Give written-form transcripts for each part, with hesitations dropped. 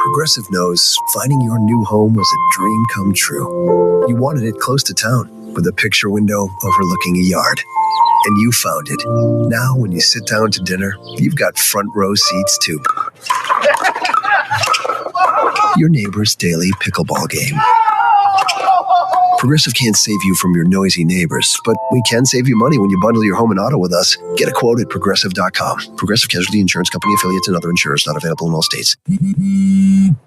Progressive knows finding your new home was a dream come true. You wanted it close to town with a picture window overlooking a yard. And you found it. Now, when you sit down to dinner, you've got front row seats too. Your neighbor's daily pickleball game. Progressive can't save you from your noisy neighbors, but we can save you money when you bundle your home and auto with us. Get a quote at Progressive.com. Progressive Casualty Insurance Company, affiliates, and other insurers not available in all states.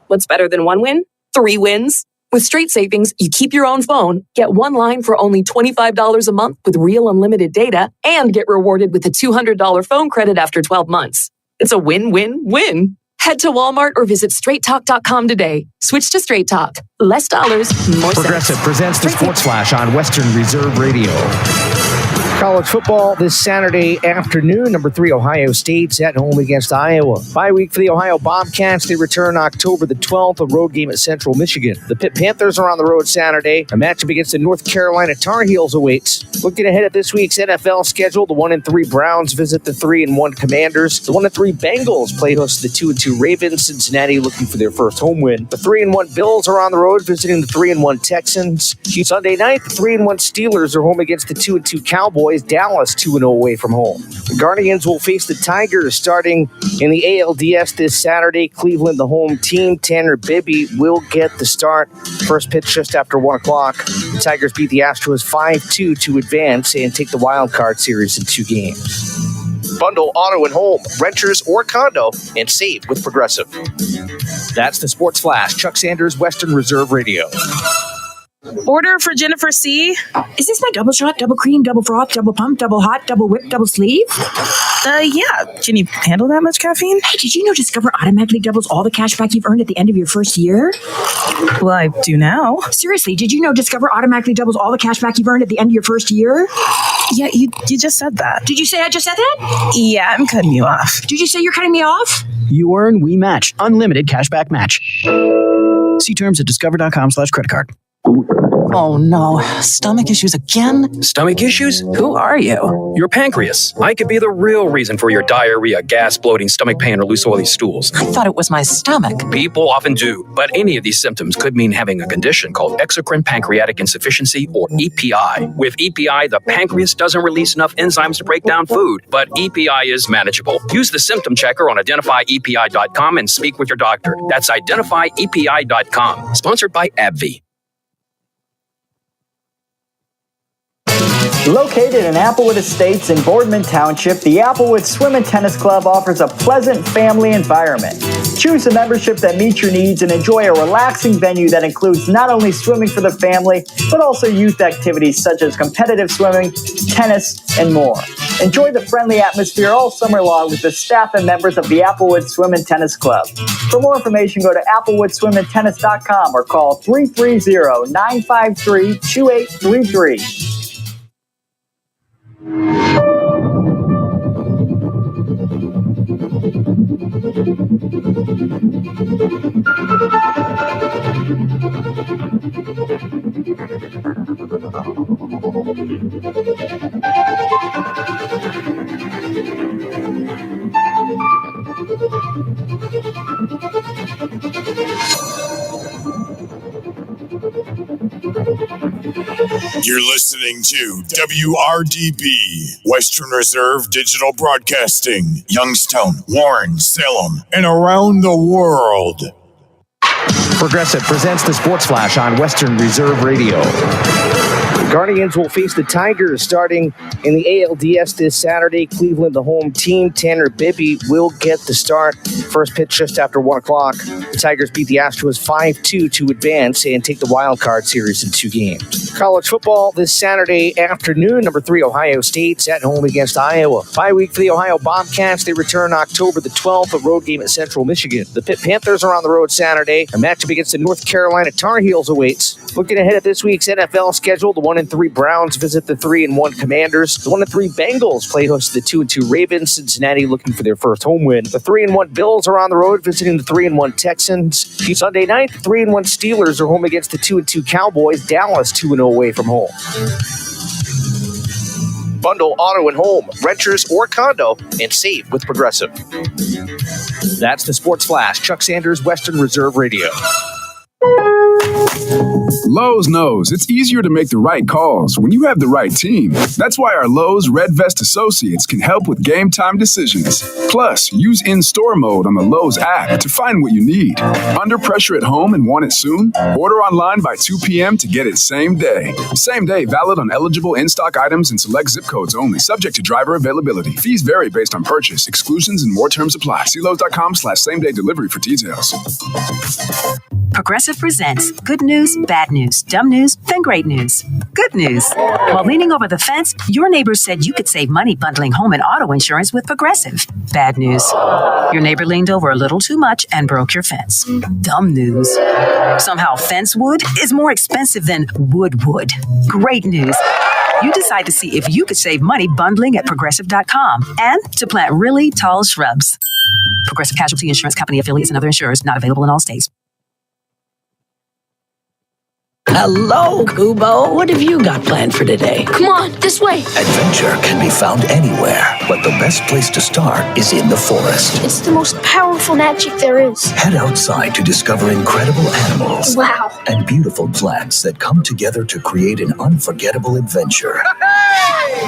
What's better than one win? 3 wins. With Straight Savings, you keep your own phone, get one line for only $25 a month with real unlimited data, and get rewarded with a $200 phone credit after 12 months. It's a win-win-win. Head to Walmart or visit straighttalk.com today. Switch to Straight Talk. Less dollars, more Progressive sense. presents the Sports Flash on Western Reserve Radio. College football this Saturday afternoon. Number 3, Ohio State's at home against Iowa. Bye week for the Ohio Bobcats. They return October the 12th, a road game at Central Michigan. The Pitt Panthers are on the road Saturday. A matchup against the North Carolina Tar Heels awaits. Looking ahead at this week's NFL schedule, the 1-3 Browns visit the 3-1 Commanders. The 1-3 Bengals play host to the 2-2 Ravens. Cincinnati looking for their first home win. The 3-1 Bills are on the road visiting the 3-1 Texans. Sunday night, the 3-1 Steelers are home against the 2-2 Cowboys. Dallas 2-0 away from home. The Guardians will face the Tigers starting in the ALDS this Saturday. Cleveland, the home team. Tanner Bibby will get the start. First pitch just after 1 o'clock. The Tigers beat the Astros 5-2 to advance and take the wild card series in 2 games. Bundle auto and home, renters or condo, and save with Progressive. That's the Sports Flash. Chuck Sanders, Western Reserve Radio. Order for Jennifer C. Is this my double shot, double cream, double froth, double pump, double hot, double whip, double sleeve? Yeah. Can you handle that much caffeine? Hey, did you know Discover automatically doubles all the cash back you've earned at the end of your first year? Well, I do now. Seriously, did you know Discover automatically doubles all the cash back you've earned at the end of your first year? Yeah, you just said that. Did you say I just said that? Yeah, I'm cutting you off. Did you say you're cutting me off? You earn, we match. Unlimited cashback match. See terms at discover.com/creditcard. Oh no, stomach issues again? Stomach issues? Who are you? Your pancreas. I could be the real reason for your diarrhea, gas, bloating, stomach pain, or loose oily stools. I thought it was my stomach. People often do, but any of these symptoms could mean having a condition called exocrine pancreatic insufficiency, or EPI. With EPI, the pancreas doesn't release enough enzymes to break down food, but EPI is manageable. Use the symptom checker on identifyepi.com and speak with your doctor. That's identifyepi.com. Sponsored by AbbVie. Located in Applewood Estates in Boardman Township, the Applewood Swim and Tennis Club offers a pleasant family environment. Choose a membership that meets your needs and enjoy a relaxing venue that includes not only swimming for the family, but also youth activities such as competitive swimming, tennis, and more. Enjoy the friendly atmosphere all summer long with the staff and members of the Applewood Swim and Tennis Club. For more information, go to applewoodswimandtennis.com or call 330-953-2833. You're listening to WRDB, Western Reserve Digital Broadcasting, Youngstown, Warren, Salem, and around the world. Progressive presents the Sports Flash on Western Reserve Radio. The Guardians will face the Tigers starting in the ALDS this Saturday. Cleveland, the home team. Tanner Bibby will get the start. First pitch just after 1 o'clock. The Tigers beat the Astros 5-2 to advance and take the wild card series in 2 games. College football this Saturday afternoon. Number 3, Ohio State's at home against Iowa. Bye week for the Ohio Bobcats. They return October the 12th, a road game at Central Michigan. The Pitt Panthers are on the road Saturday. A matchup against the North Carolina Tar Heels awaits. Looking ahead at this week's NFL schedule, the 1-3 1-3 Browns visit the 3-1 Commanders. The 1-3 Bengals play host to the 2-2 Ravens. Cincinnati looking for their first home win. The 3-1 Bills are on the road visiting the 3-1 Texans. Sunday night, the 3-1 Steelers are home against the 2-2 Cowboys. Dallas 2-0 away from home. Bundle auto and home, renters or condo, and save with Progressive. That's the Sports Flash. Chuck Sanders, Western Reserve Radio. Lowe's knows it's easier to make the right calls when you have the right team. That's why our Lowe's Red Vest associates can help with game time decisions. Plus, use in-store mode on the Lowe's app to find what you need. Under pressure at home and want it soon? Order online by 2 p.m. to get it same day. Same day valid on eligible in-stock items and select zip codes only, subject to driver availability. Fees vary based on purchase. Exclusions and more terms apply. See Lowe's.com/same-day delivery for details. Progressive presents good news, bad news, dumb news, then great news. Good news. While leaning over the fence, your neighbor said you could save money bundling home and auto insurance with Progressive. Bad news. Your neighbor leaned over a little too much and broke your fence. Dumb news. Somehow fence wood is more expensive than wood. Great news. You decide to see if you could save money bundling at Progressive.com and to plant really tall shrubs. Progressive Casualty Insurance Company affiliates and other insurers not available in all states. Hello, Kubo. What have you got planned for today? Come on, this way. Adventure can be found anywhere, but the best place to start is in the forest. It's the most powerful magic there is. Head outside to discover incredible animals. Wow. And beautiful plants that come together to create an unforgettable adventure.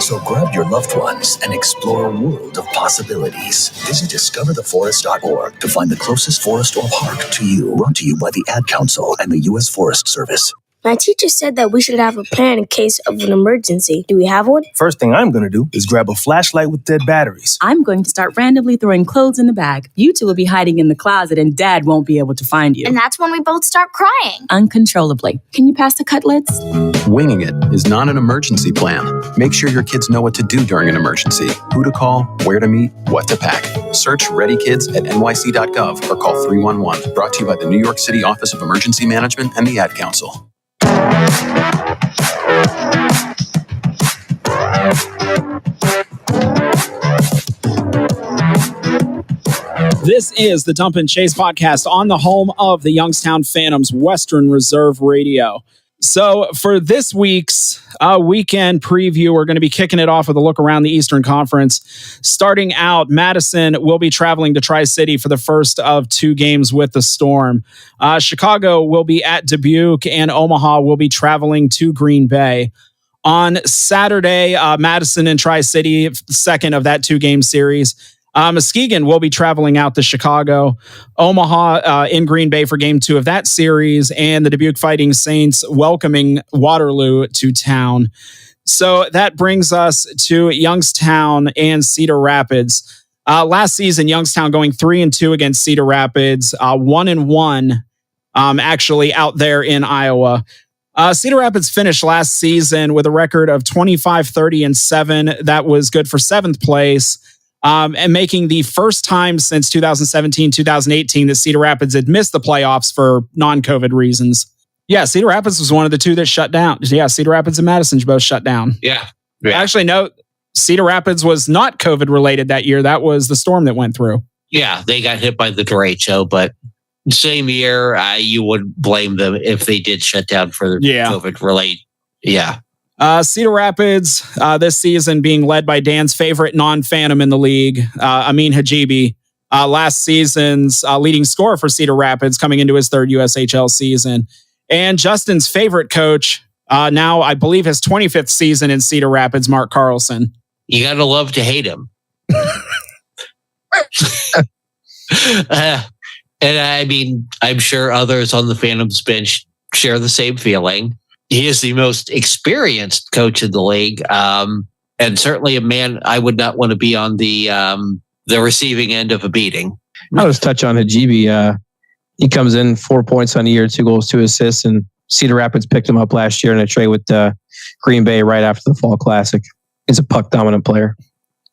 So grab your loved ones and explore a world of possibilities. Visit discovertheforest.org to find the closest forest or park to you. Brought to you by the Ad Council and the U.S. Forest Service. My teacher said that we should have a plan in case of an emergency. Do we have one? First thing I'm going to do is grab a flashlight with dead batteries. I'm going to start randomly throwing clothes in the bag. You two will be hiding in the closet and Dad won't be able to find you. And that's when we both start crying. Uncontrollably. Can you pass the cutlets? Winging it is not an emergency plan. Make sure your kids know what to do during an emergency, who to call, where to meet, what to pack. Search Ready Kids at nyc.gov or call 311. Brought to you by the New York City Office of Emergency Management and the Ad Council. This is the Dump and Chase podcast on the home of the Youngstown Phantoms, Western Reserve Radio. So for this week's weekend preview, we're going to be kicking it off with a look around the Eastern Conference. Starting out, Madison will be traveling to Tri-City for the first of 2 games with the Storm. Chicago will be at Dubuque, and Omaha will be traveling to Green Bay. On Saturday, Madison and Tri-City, second of that 2-game series. Muskegon will be traveling out to Chicago, Omaha in Green Bay for game 2 of that series, and the Dubuque Fighting Saints welcoming Waterloo to town. So that brings us to Youngstown and Cedar Rapids. Last season, Youngstown going 3-2 against Cedar Rapids, 1-1 actually out there in Iowa. Cedar Rapids finished last season with a record of 25-30-7. That was good for 7th place. And making the first time since 2017-2018 that Cedar Rapids had missed the playoffs for non-COVID reasons. Yeah, Cedar Rapids was one of the 2 that shut down. Yeah, Cedar Rapids and Madison both shut down. Yeah. Actually, no, Cedar Rapids was not COVID related that year. That was the storm that went through. Yeah, they got hit by the derecho, but same year, you would blame them if they did shut down for COVID related. Yeah. Cedar Rapids this season being led by Dan's favorite non-Phantom in the league, Amin Hajibi. Last season's leading scorer for Cedar Rapids coming into his 3rd USHL season. And Justin's favorite coach, now I believe his 25th season in Cedar Rapids, Mark Carlson. You got to love to hate him. And I mean, I'm sure others on the Phantoms bench share the same feeling. He is the most experienced coach in the league, and certainly a man I would not want to be on the receiving end of a beating. I'll just touch on Hajibi. He comes in 4 points on the year, 2 goals, 2 assists, and Cedar Rapids picked him up last year in a trade with Green Bay right after the Fall Classic. He's a puck-dominant player.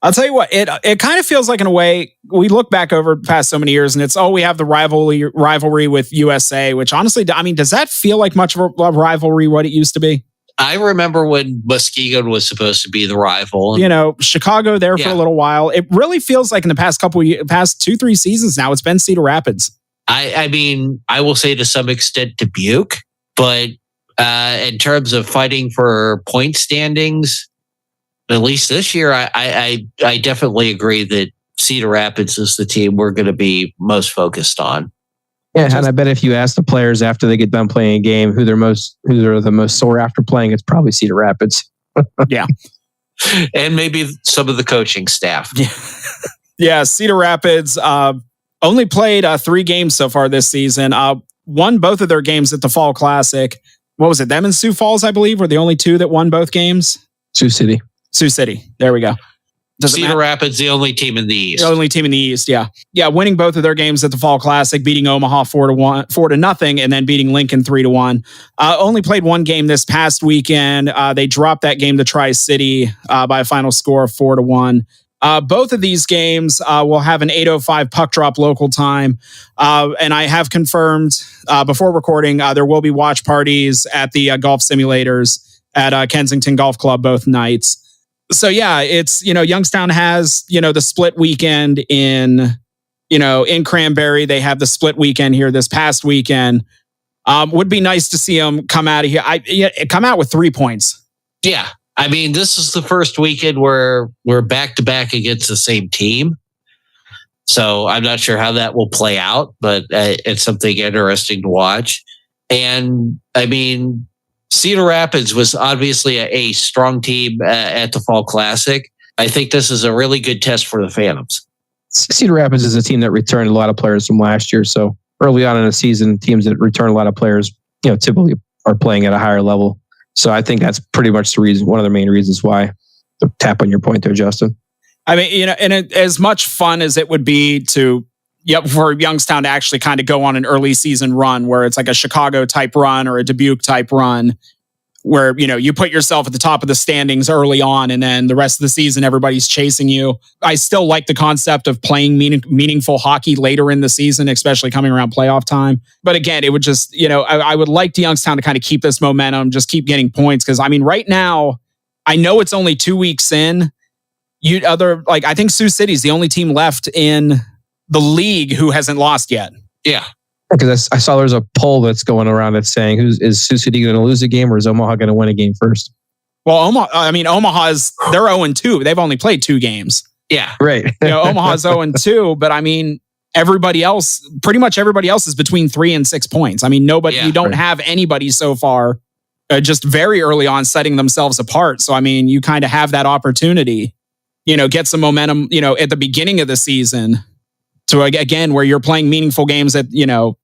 I'll tell you what, it kind of feels like, in a way, we look back over the past so many years and it's, we have the rivalry with USA, which honestly, I mean, does that feel like much of a rivalry what it used to be? I remember when Muskegon was supposed to be the rival. Chicago there for a little while. It really feels like in the past couple of years, past 2-3 seasons now, it's been Cedar Rapids. I mean, I will say to some extent Dubuque, but in terms of fighting for point standings, at least this year, I definitely agree that Cedar Rapids is the team we're going to be most focused on. Yeah, and I bet if you ask the players after they get done playing a game who they're the most sore after playing, it's probably Cedar Rapids. Yeah. And maybe some of the coaching staff. Yeah, Cedar Rapids only played 3 games so far this season. Won both of their games at the Fall Classic. What was it? Them and Sioux Falls, I believe, were the only 2 that won both games. Sioux City. There we go. Cedar Rapids, the only team in the East. The only team in the East, yeah. Yeah, winning both of their games at the Fall Classic, beating Omaha 4-0, and then beating Lincoln 3-1. Only played 1 game this past weekend. They dropped that game to Tri-City by a final score of 4-1. Both of these games will have an 8:05 puck drop local time. And I have confirmed before recording, there will be watch parties at the golf simulators at Kensington Golf Club both nights. So yeah, it's, Youngstown has, the split weekend in Cranberry. They have the split weekend here this past weekend. Would be nice to see them come out of here. Come out with 3 points. Yeah. I mean, this is the first weekend where we're back to back against the same team. So I'm not sure how that will play out, but it's something interesting to watch. And I mean, Cedar Rapids was obviously a strong team at the Fall Classic. I think this is a really good test for the Phantoms. Cedar Rapids is a team that returned a lot of players from last year. So early on in the season, teams that return a lot of players, typically are playing at a higher level. So I think that's pretty much the reason, one of the main reasons why. To tap on your point there, Justin. I mean, and as much fun as it would be for Youngstown to actually kind of go on an early season run where it's like a Chicago type run or a Dubuque type run where, you put yourself at the top of the standings early on and then the rest of the season, everybody's chasing you. I still like the concept of playing meaningful hockey later in the season, especially coming around playoff time. But again, it would just, I would like Youngstown to kind of keep this momentum, just keep getting points. Cause I mean, right now, I know it's only 2 weeks in. I think Sioux City's the only team left in the league who hasn't lost yet. Yeah. Because I saw there's a poll that's going around that's saying, is Sioux City going to lose a game or is Omaha going to win a game first? Well, Omaha's, they're 0-2. They've only played 2 games. Yeah. Right. Omaha's 0-2, but I mean, pretty much everybody else is between 3 and 6 points. I mean, you don't have anybody so far just very early on setting themselves apart. So, I mean, you kind of have that opportunity, get some momentum, at the beginning of the season. So again, where you're playing meaningful games at the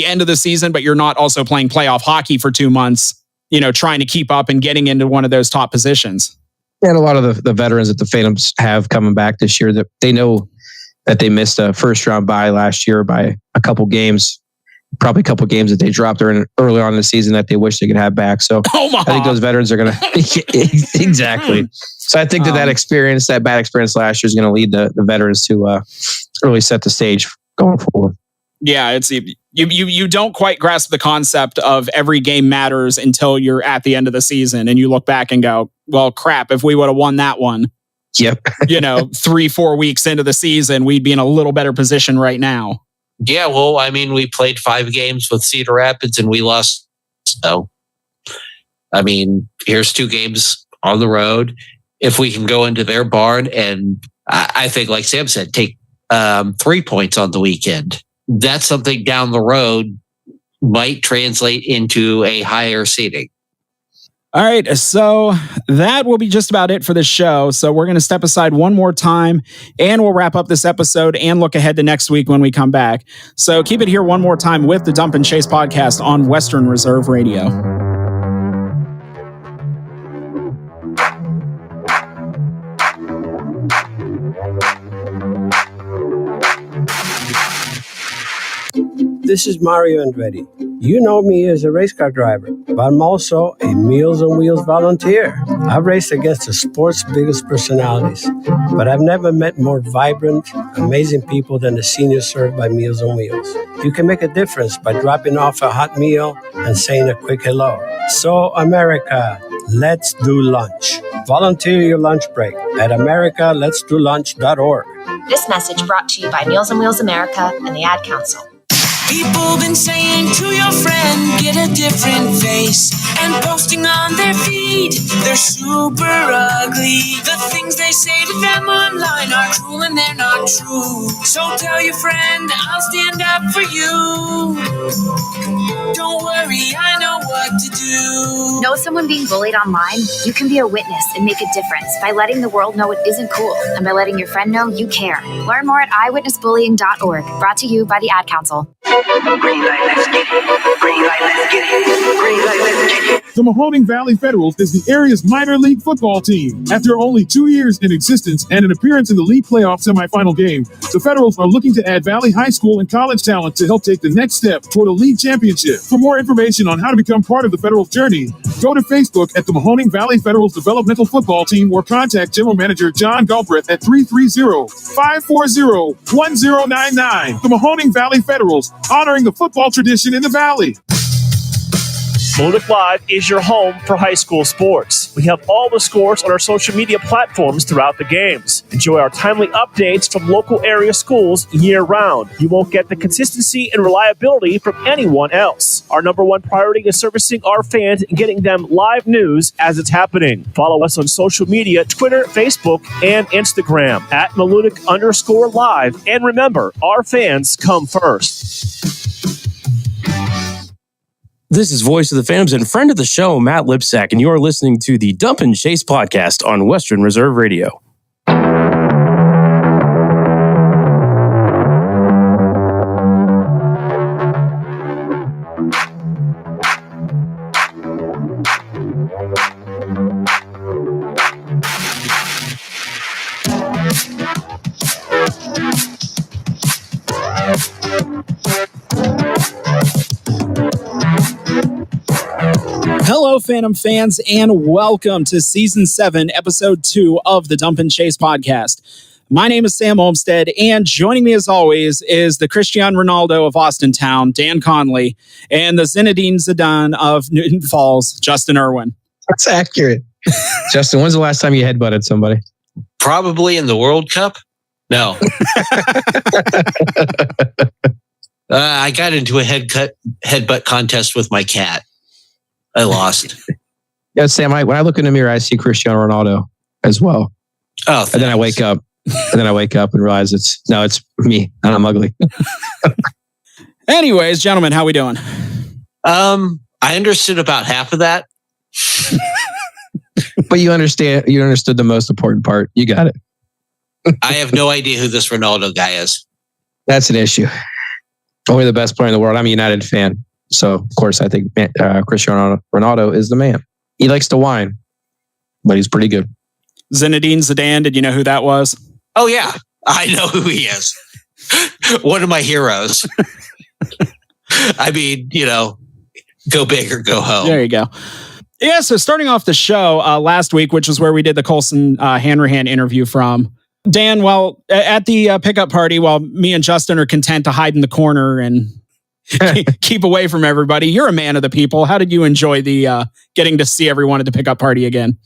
end of the season, but you're not also playing playoff hockey for 2 months, trying to keep up and getting into one of those top positions. And a lot of the veterans that the Phantoms have coming back this year, that they know that they missed a first round bye last year by a couple games, probably a couple games that they dropped early on in the season that they wish they could have back. So I think those veterans are going to exactly. So I think that bad experience last year is going to lead the veterans to really set the stage going forward. Yeah, it's you don't quite grasp the concept of every game matters until you're at the end of the season and you look back and go, well, crap, if we would have won that one, yep, 3-4 weeks into the season, we'd be in a little better position right now. Yeah, well, I mean, we played 5 games with Cedar Rapids and we lost. So, I mean, here's 2 games on the road. If we can go into their barn and I think, like Sam said, take 3 points on the weekend, that's something down the road might translate into a higher seeding. All right, so that will be just about it for the show. So we're going to step aside one more time and we'll wrap up this episode and look ahead to next week when we come back. So keep it here one more time with the Dump and Chase podcast on Western Reserve Radio. This is Mario Andretti. You know me as a race car driver, but I'm also a Meals on Wheels volunteer. I've raced against the sport's biggest personalities, but I've never met more vibrant, amazing people than the seniors served by Meals on Wheels. You can make a difference by dropping off a hot meal and saying a quick hello. So, America, let's do lunch. Volunteer your lunch break at americaletsdolunch.org. This message brought to you by Meals on Wheels America and the Ad Council. People been saying to your friend, get a different face, and posting on their feed, they're super ugly. The things they say to them online are cruel and they're not true. So tell your friend, I'll stand up for you. Don't worry, I know what to do. Know someone being bullied online? You can be a witness and make a difference by letting the world know it isn't cool and by letting your friend know you care. Learn more at eyewitnessbullying.org. Brought to you by the Ad Council. Green light, let's get it. Green light, let's get it. Green light, let's get it. The Mahoning Valley Federals is the area's minor league football team. After only 2 years in existence and an appearance in the league playoff semifinal game, the Federals are looking to add Valley High School and college talent to help take the next step toward a league championship. For more information on how to become part of the Federals journey, go to Facebook at the Mahoning Valley Federals Developmental Football Team or contact General Manager John Galbraith at 330-540-1099. The Mahoning Valley Federals, honoring the football tradition in the Valley. Malutic Live is your home for high school sports. We have all the scores on our social media platforms throughout the games. Enjoy our timely updates from local area schools year-round. You won't get the consistency and reliability from anyone else. Our number one priority is servicing our fans and getting them live news as it's happening. Follow us on social media, Twitter, Facebook, and Instagram at Malutic_live. And remember, our fans come first. This is Voice of the Phantoms and friend of the show, Matt Lipsack, and you are listening to the Dump and Chase podcast on Western Reserve Radio. Hello, Phantom fans, and welcome to Season 7, Episode 2 of the Dump and Chase podcast. My name is Sam Olmstead, and joining me as always is the Cristiano Ronaldo of Austintown, Dan Conley, and the Zinedine Zidane of Newton Falls, Justin Irwin. That's accurate. Justin, when's the last time you headbutted somebody? Probably in the World Cup. No. I got into a headbutt contest with my cat. I lost. Yeah, Sam, when I look in the mirror, I see Cristiano Ronaldo as well. Oh, thanks. And then I wake up. And realize it's me and I'm ugly. Anyways, gentlemen, how we doing? I understood about half of that. But you understood the most important part. You got it. I have no idea who this Ronaldo guy is. That's an issue. Only the best player in the world. I'm a United fan. So, of course, I think Cristiano Ronaldo is the man. He likes to whine, but he's pretty good. Zinedine Zidane, did you know who that was? Oh, yeah. I know who he is. One of my heroes. I mean, go big or go home. There you go. Yeah, so starting off the show last week, which is where we did the Colson Hanrahan interview from, Dan, at the pickup party, while me and Justin are content to hide in the corner and keep away from everybody, you're a man of the people. How did you enjoy the getting to see everyone at the pickup party again?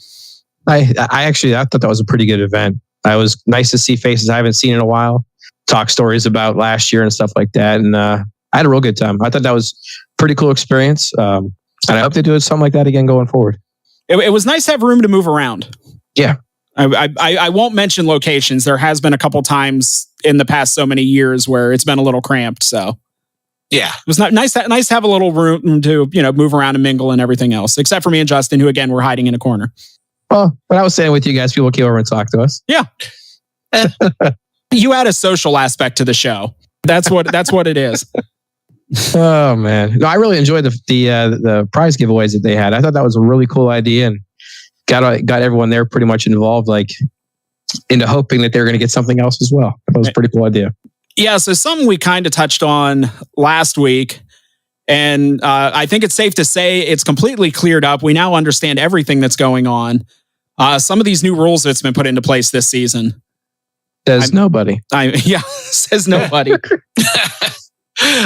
I thought that was a pretty good event. It was nice to see faces I haven't seen in a while, talk stories about last year and stuff like that. And I had a real good time. I thought that was a pretty cool experience. And I hope they do something like that again going forward. It was nice to have room to move around. Yeah. I won't mention locations. There has been a couple times in the past so many years where it's been a little cramped. So yeah, it was nice to have a little room to move around and mingle and everything else, except for me and Justin, who again were hiding in a corner. Well, when I was staying with you guys, people came over and talked to us. Yeah, you add a social aspect to the show. That's what it is. Oh man, no, I really enjoyed the prize giveaways that they had. I thought that was a really cool idea and got everyone there pretty much involved, like into hoping that they were going to get something else as well. That was a pretty cool idea. Yeah, so something we kind of touched on last week, And I think it's safe to say it's completely cleared up. We now understand everything that's going on. Some of these new rules that's been put into place this season. Says nobody. Says nobody.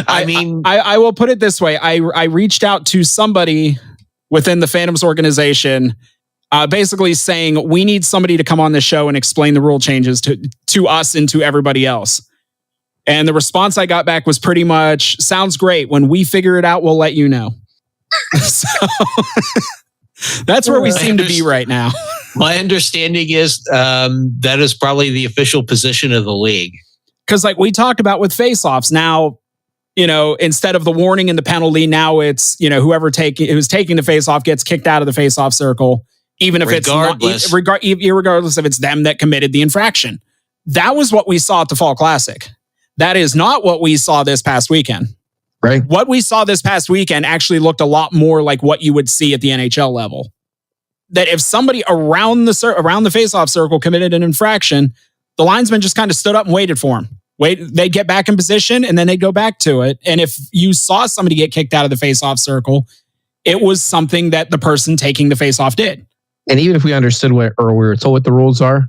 I will put it this way. I reached out to somebody within the Phantoms organization, basically saying we need somebody to come on the show and explain the rule changes to us and to everybody else. And the response I got back was pretty much, sounds great. When we figure it out, we'll let you know. So that's where we seem to be right now. My understanding is that is probably the official position of the league. Because like we talked about with face-offs, now, instead of the warning and the penalty, now it's, whoever who's taking the face-off gets kicked out of the face-off circle, even if regardless if it's them that committed the infraction. That was what we saw at the Fall Classic. That is not what we saw this past weekend. Right. What we saw this past weekend actually looked a lot more like what you would see at the NHL level. That if somebody around the face-off circle committed an infraction, the linesman just kind of stood up and waited for him. They'd get back in position and then they'd go back to it. And if you saw somebody get kicked out of the face-off circle, it was something that the person taking the face-off did. And even if we understood we were told what the rules are,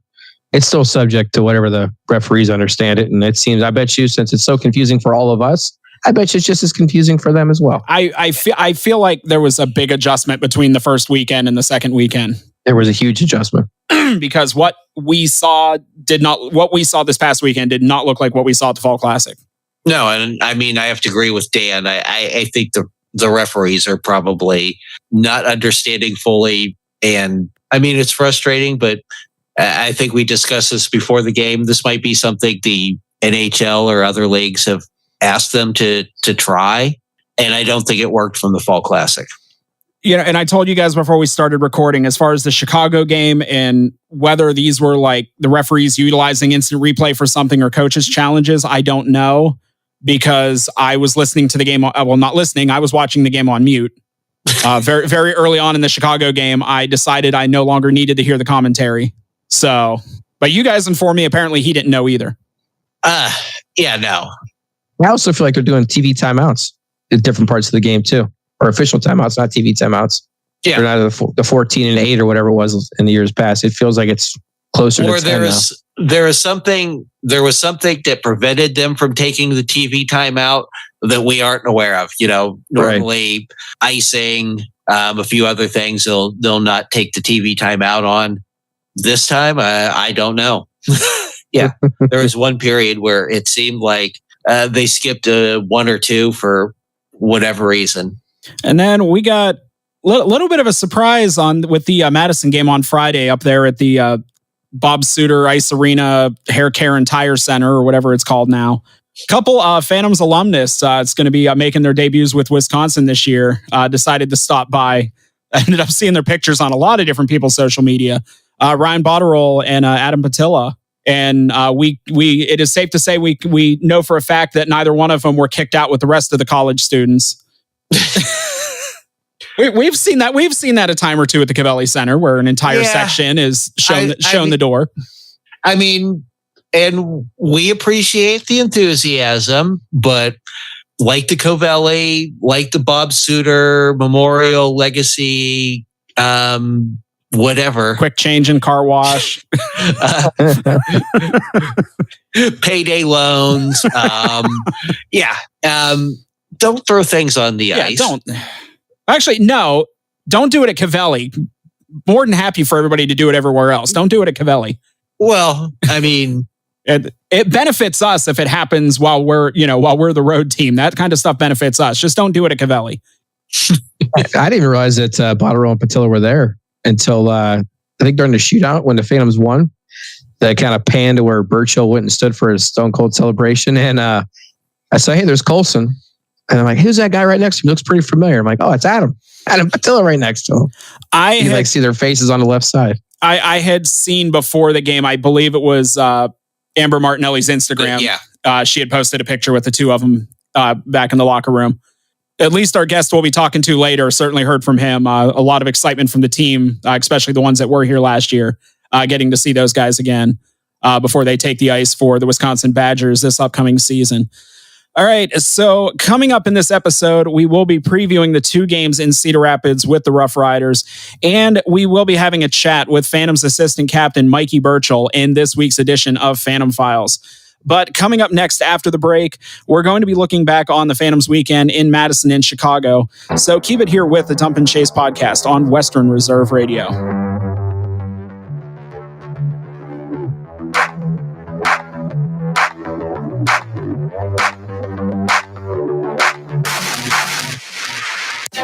it's still subject to whatever the referees understand it. And it seems, I bet you, since it's so confusing for all of us, I bet you it's just as confusing for them as well. I feel like there was a big adjustment between the first weekend and the second weekend. There was a huge adjustment. Because what we saw this past weekend did not look like what we saw at the Fall Classic. No, and I have to agree with Dan. I think the referees are probably not understanding fully. And it's frustrating, but I think we discussed this before the game. This might be something the NHL or other leagues have asked them to try. And I don't think it worked from the Fall Classic. And I told you guys before we started recording, as far as the Chicago game and whether these were like the referees utilizing instant replay for something or coaches' challenges, I don't know, because I was listening to the game. Well, not listening. I was watching the game on mute. Very, very early on in the Chicago game, I decided I no longer needed to hear the commentary. So, but you guys informed me, apparently he didn't know either. No. I also feel like they're doing TV timeouts in different parts of the game too. Or official timeouts, not TV timeouts. Yeah. They're not the 14 and 8 or whatever it was in the years past. It feels like it's closer to 10 now. There was something that prevented them from taking the TV timeout that we aren't aware of. Normally icing, a few other things they'll not take the TV timeout on. This time, I don't know. Yeah, there was one period where it seemed like they skipped one or two for whatever reason. And then we got a little bit of a surprise with the Madison game on Friday up there at the Bob Suter Ice Arena Hair Care and Tire Center, or whatever it's called now. Couple Phantoms alumnus, it's going to be making their debuts with Wisconsin this year, decided to stop by. I ended up seeing their pictures on a lot of different people's social media. Ryan Botterill and Adam Patilla. And it is safe to say we know for a fact that neither one of them were kicked out with the rest of the college students. We've seen that a time or two at the Cavelli Center, where an entire section is shown the door. And we appreciate the enthusiasm, but like the Covelli, like the Bob Suter Memorial Legacy, whatever. Quick change in car wash. Payday loans. Don't throw things on the ice. Don't do it at Cavelli. More than happy for everybody to do it everywhere else. Don't do it at Cavelli. Well, it benefits us if it happens while we're the road team. That kind of stuff benefits us. Just don't do it at Cavelli. I didn't even realize that Botterill and Patilla were there until I think during the shootout when the Phantoms won. They kind of panned to where Burchill went and stood for his Stone Cold celebration. And I said, hey, there's Colson. And I'm like, who's that guy right next to me? Looks pretty familiar. I'm like, oh, it's Adam Patilla right next to him. You see their faces on the left side. I had seen before the game, I believe it was Amber Martinelli's Instagram. She had posted a picture with the two of them back in the locker room. At least our guest we'll be talking to later certainly heard from him. A lot of excitement from the team, especially the ones that were here last year, getting to see those guys again before they take the ice for the Wisconsin Badgers this upcoming season. All right, so coming up in this episode, we will be previewing the 2 games in Cedar Rapids with the Rough Riders, and we will be having a chat with Phantom's assistant captain, Mikey Burchell, in this week's edition of Phantom Files. But coming up next after the break, we're going to be looking back on the Phantoms weekend in Madison and Chicago. So keep it here with the Dump and Chase podcast on Western Reserve Radio.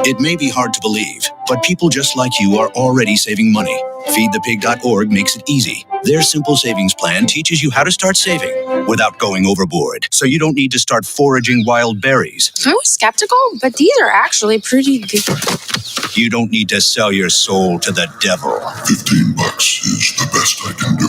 It may be hard to believe, but people just like you are already saving money. FeedThePig.org makes it easy. Their simple savings plan teaches you how to start saving without going overboard, so you don't need to start foraging wild berries. I was skeptical, but these are actually pretty good. You don't need to sell your soul to the devil. $15 is the best I can do.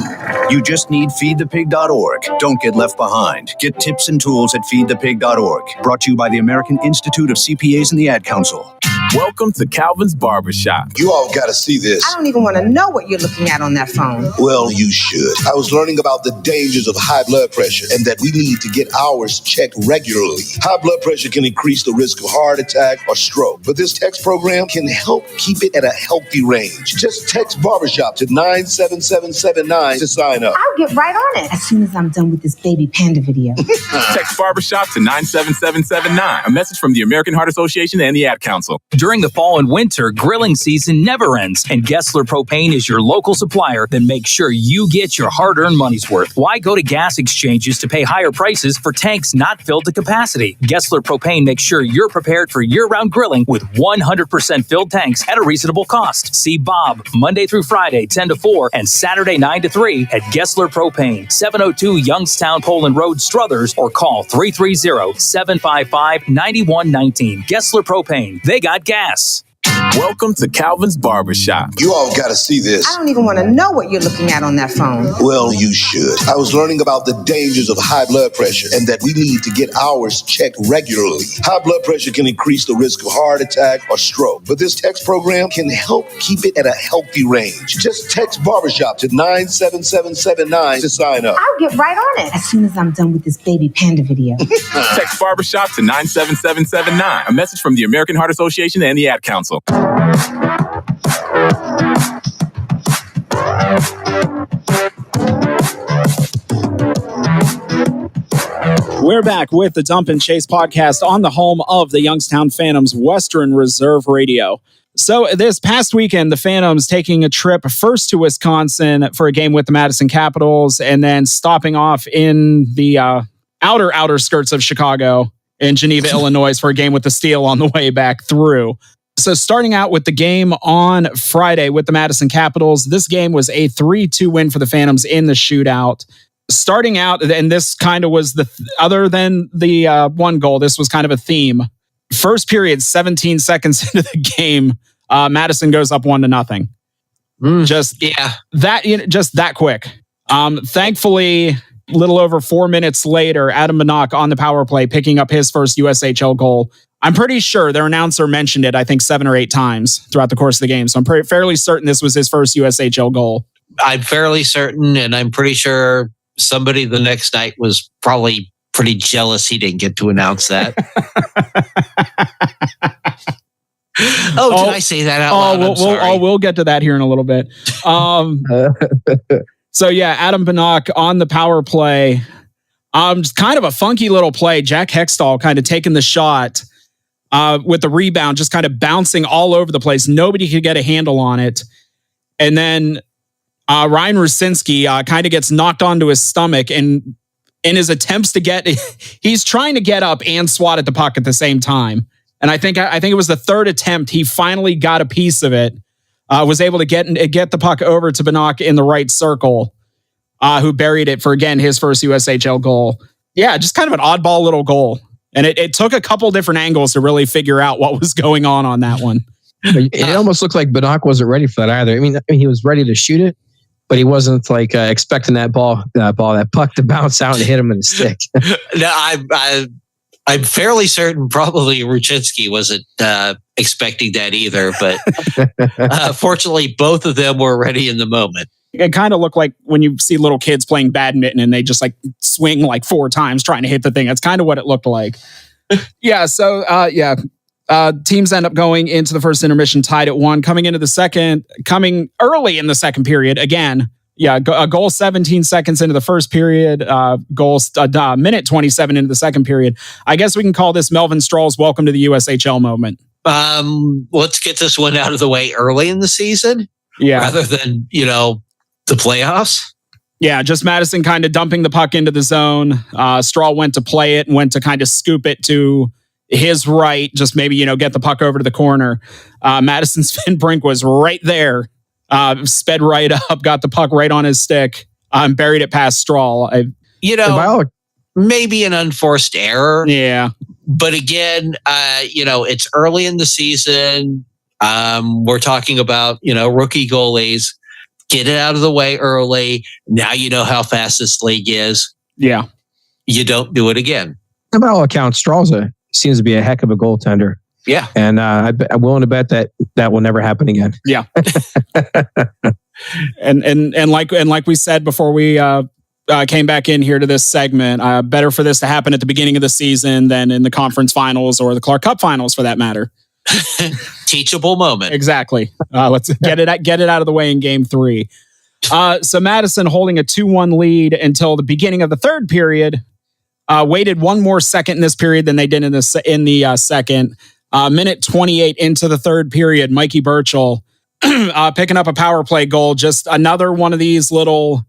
You just need FeedThePig.org. Don't get left behind. Get tips and tools at FeedThePig.org. Brought to you by the American Institute of CPAs and the Ad Council. Welcome to Calvin's Barbershop. You all got to see this. I don't even want to know what you're looking at on that phone. Well, you should. I was learning about the dangers of high blood pressure and that we need to get ours checked regularly. High blood pressure can increase the risk of heart attack or stroke, but this text program can help keep it at a healthy range. Just text barbershop to 97779 to sign up. I'll get right on it as soon as I'm done with this baby panda video. Text barbershop to 97779. A message from the American Heart Association and the Ad Council. During the fall and winter, grilling season never ends, and Gessler Propane is your local supplier that makes sure you get your hard-earned money's worth. Why go to gas exchanges to pay higher prices for tanks not filled to capacity? Gessler Propane makes sure you're prepared for year-round grilling with 100% filled tanks at a reasonable cost. See Bob Monday through Friday, 10 to 4, and Saturday, 9 to 3 at Gessler Propane, 702 Youngstown Poland Road, Struthers, or call 330-755-9119. Gessler Propane. They got gas. Welcome to Calvin's Barbershop. You all got to see this. I don't even want to know what you're looking at on that phone. Well, you should. I was learning about the dangers of high blood pressure and that we need to get ours checked regularly. High blood pressure can increase the risk of heart attack or stroke, but this text program can help keep it at a healthy range. Just text barbershop to 97779 to sign up. I'll get right on it as soon as I'm done with this baby panda video. Text barbershop to 97779. A message from the American Heart Association and the Ad Council. We're back with the Dump and Chase podcast on the home of the Youngstown Phantoms, Western Reserve Radio. So this past weekend, the Phantoms taking a trip first to Wisconsin for a game with the Madison Capitals and then stopping off in the outer skirts of Chicago in Geneva, Illinois for a game with the Steel on the way back through. So starting out with the game on Friday with the Madison Capitals, this game was a 3-2 win for the Phantoms in the shootout. Starting out, and this kind of was other than the one goal, this was kind of a theme. First period, 17 seconds into the game, Madison goes up 1-0. Just that quick. Thankfully, a little over 4 minutes later, Adam Banach on the power play, picking up his first USHL goal. I'm pretty sure their announcer mentioned it, I think 7 or 8 times throughout the course of the game. So I'm fairly certain this was his first USHL goal. I'm fairly certain, and I'm pretty sure somebody the next night was probably pretty jealous he didn't get to announce that. Did I say that out loud? We'll get to that here in a little bit. So yeah, Adam Banach on the power play. Just kind of a funky little play. Jack Hextall kind of taking the shot with the rebound, just kind of bouncing all over the place. Nobody could get a handle on it. And then Ryan Rusinski kind of gets knocked onto his stomach, and in his attempts to he's trying to get up and swat at the puck at the same time. And I think it was the third attempt. He finally got a piece of it, was able to get the puck over to Banach in the right circle, who buried it for, again, his first USHL goal. Yeah, just kind of an oddball little goal. And it took a couple different angles to really figure out what was going on that one. It almost looked like Banach wasn't ready for that either. I mean, he was ready to shoot it, but he wasn't expecting that puck to bounce out and hit him in the stick. No, I'm fairly certain probably Ruchinski wasn't expecting that either, but fortunately both of them were ready in the moment. It kind of looked like when you see little kids playing badminton and they just like swing like 4 times trying to hit the thing. That's kind of what it looked like. Yeah. So, teams end up going into the first intermission tied at 1, coming early in the second period again. Yeah, a goal 17 seconds into the first period, minute 27 into the second period. I guess we can call this Melvin Stroll's welcome to the USHL moment. Let's get this one out of the way early in the season. Yeah. Rather than, the playoffs. Yeah, just Madison kind of dumping the puck into the zone. Stroll went to play it and went to kind of scoop it to his right, just maybe, get the puck over to the corner. Madison Sven Brink was right there. Sped right up, got the puck right on his stick, and buried it past Stroll. Maybe an unforced error. Yeah. But again, it's early in the season. We're talking about, rookie goalies. Get it out of the way early. Now you know how fast this league is. Yeah. You don't do it again. By all accounts, Stroll's seems to be a heck of a goaltender. Yeah. And I'm willing to bet that will never happen again. Yeah. and like we said before we came back in here to this segment, better for this to happen at the beginning of the season than in the conference finals or the Clark Cup finals for that matter. Teachable moment. Exactly. Let's get it out of the way in game 3. So Madison holding a 2-1 lead until the beginning of the third period. Waited one more second in this period than they did in the second. Minute 28 into the third period, Mikey Burchell picking up a power play goal. Just another one of these little,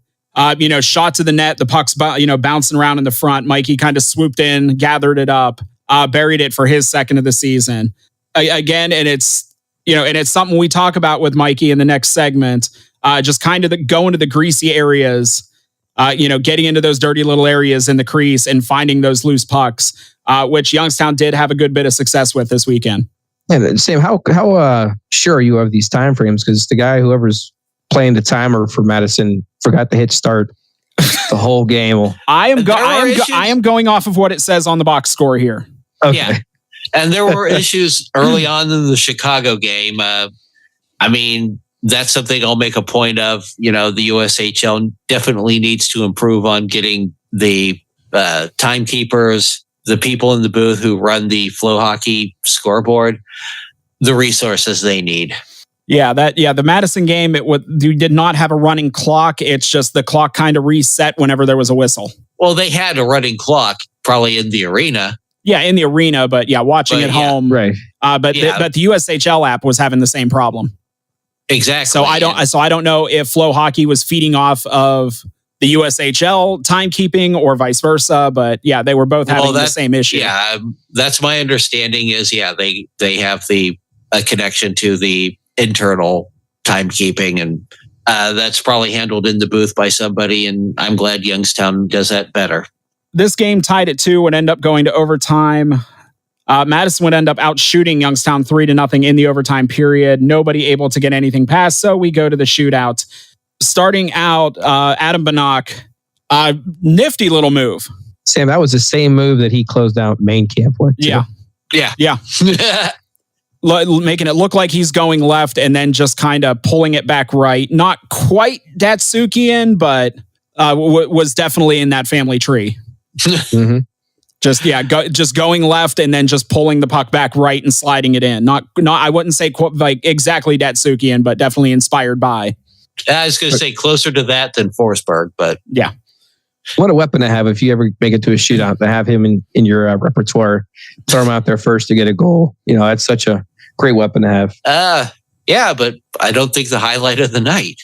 shots of the net. The puck's bouncing around in the front. Mikey kind of swooped in, gathered it up, buried it for his second of the season. Again, and it's something we talk about with Mikey in the next segment. Just kind of going to the greasy areas. Getting into those dirty little areas in the crease and finding those loose pucks, which Youngstown did have a good bit of success with this weekend. And Sam, how sure are you of these time frames? Because the guy, whoever's playing the timer for Madison, forgot to hit start the whole game. I am going off of what it says on the box score here. Okay. Yeah, and there were issues early on in the Chicago game. That's something I'll make a point of. The USHL definitely needs to improve on getting the timekeepers, the people in the booth who run the Flow Hockey scoreboard, the resources they need. Yeah, the Madison game, you did not have a running clock. It's just the clock kind of reset whenever there was a whistle. Well, they had a running clock probably in the arena. Yeah, in the arena, but watching at home. Right. But the USHL app was having the same problem. Exactly. So I don't know if Flow Hockey was feeding off of the USHL timekeeping or vice versa, but they were both having the same issue. Yeah, that's my understanding is they have a connection to the internal timekeeping, and that's probably handled in the booth by somebody, and I'm glad Youngstown does that better. This game tied at 2 would end up going to overtime. Madison would end up outshooting Youngstown 3-0 in the overtime period. Nobody able to get anything past, so we go to the shootout. Starting out, Adam Bannock, nifty little move. Sam, that was the same move that he closed out main camp with. Too. Yeah. Making it look like he's going left and then just kind of pulling it back right. Not quite Datsukian, but was definitely in that family tree. Mm-hmm. Just going left and then just pulling the puck back right and sliding it in. Not I wouldn't say like exactly Datsukian, but definitely inspired by. I was going to say closer to that than Forsberg, but yeah. What a weapon to have if you ever make it to a shootout, to have him in your repertoire. Throw him out there first to get a goal. That's such a great weapon to have. Yeah, but I don't think the highlight of the night.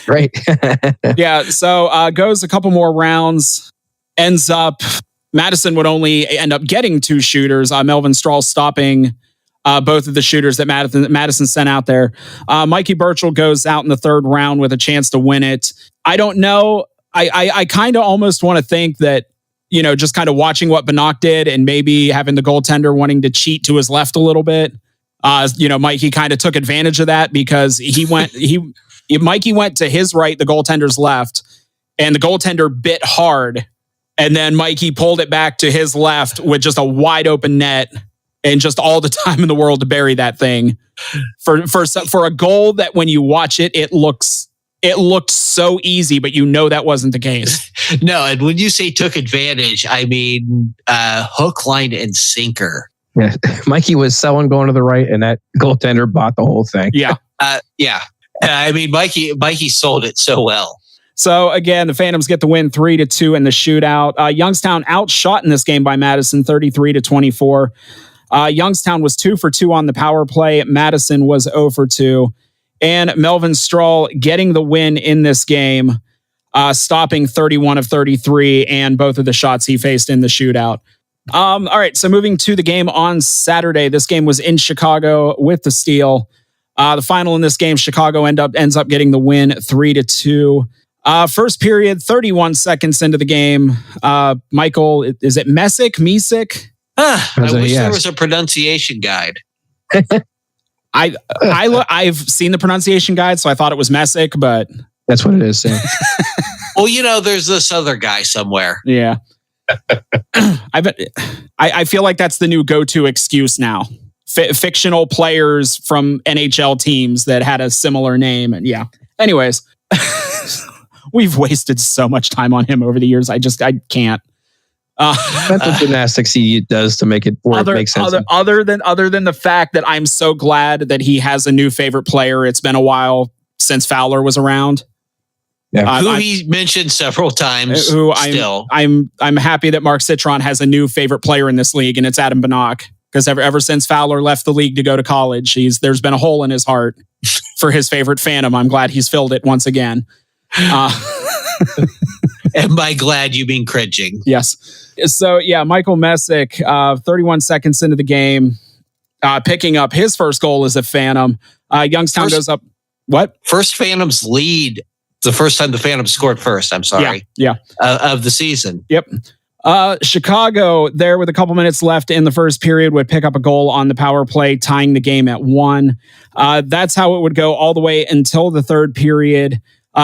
Right. Yeah, so goes a couple more rounds, ends up Madison would only end up getting 2 shooters. Melvin Stroll stopping both of the shooters that Madison sent out there. Mikey Burchell goes out in the third round with a chance to win it. I don't know. I kind of almost want to think that, just kind of watching what Bannock did and maybe having the goaltender wanting to cheat to his left a little bit. Mikey kind of took advantage of that because Mikey went to his right, the goaltender's left, and the goaltender bit hard. And then Mikey pulled it back to his left with just a wide open net and just all the time in the world to bury that thing for a goal that when you watch it, it looks it looked so easy, but that wasn't the case. No, and when you say took advantage, I mean hook, line, and sinker. Yeah, Mikey was someone going to the right, and that goaltender bought the whole thing. Yeah. Yeah. I mean, Mikey sold it so well. So again, the Phantoms get the win 3-2 in the shootout. Youngstown outshot in this game by Madison 33-24. Youngstown was 2 for 2 on the power play. Madison was 0 for 2. And Melvin Strahl getting the win in this game, stopping 31 of 33 and both of the shots he faced in the shootout. All right, so moving to the game on Saturday. This game was in Chicago with the Steel. The final in this game, Chicago ends up getting the win 3-2. First period, 31 seconds into the game. Michael, is it Messick? I wish there was a pronunciation guide. I've seen the pronunciation guide, so I thought it was Messick, but that's what it is. Sam. Well, there's this other guy somewhere. Yeah. I feel like that's the new go-to excuse now. Fictional players from NHL teams that had a similar name, and yeah. Anyways. We've wasted so much time on him over the years. I can't. Mental gymnastics he does to make it work. Make sense. Other than the fact that I'm so glad that he has a new favorite player. It's been a while since Fowler was around. Yeah. Who he mentioned several times. I'm happy that Mark Citron has a new favorite player in this league, and it's Adam Banach. Because ever since Fowler left the league to go to college, there's been a hole in his heart for his favorite Phantom. I'm glad he's filled it once again. And by glad you mean cringing. Yes. So yeah, Michael Messick, 31 seconds into the game, picking up his first goal as a Phantom. Youngstown goes up. What? First Phantoms lead. The first time the Phantoms scored first. I'm sorry. Yeah. Of the season. Yep. Chicago, there with a couple minutes left in the first period, would pick up a goal on the power play, tying the game at 1. That's how it would go all the way until the third period.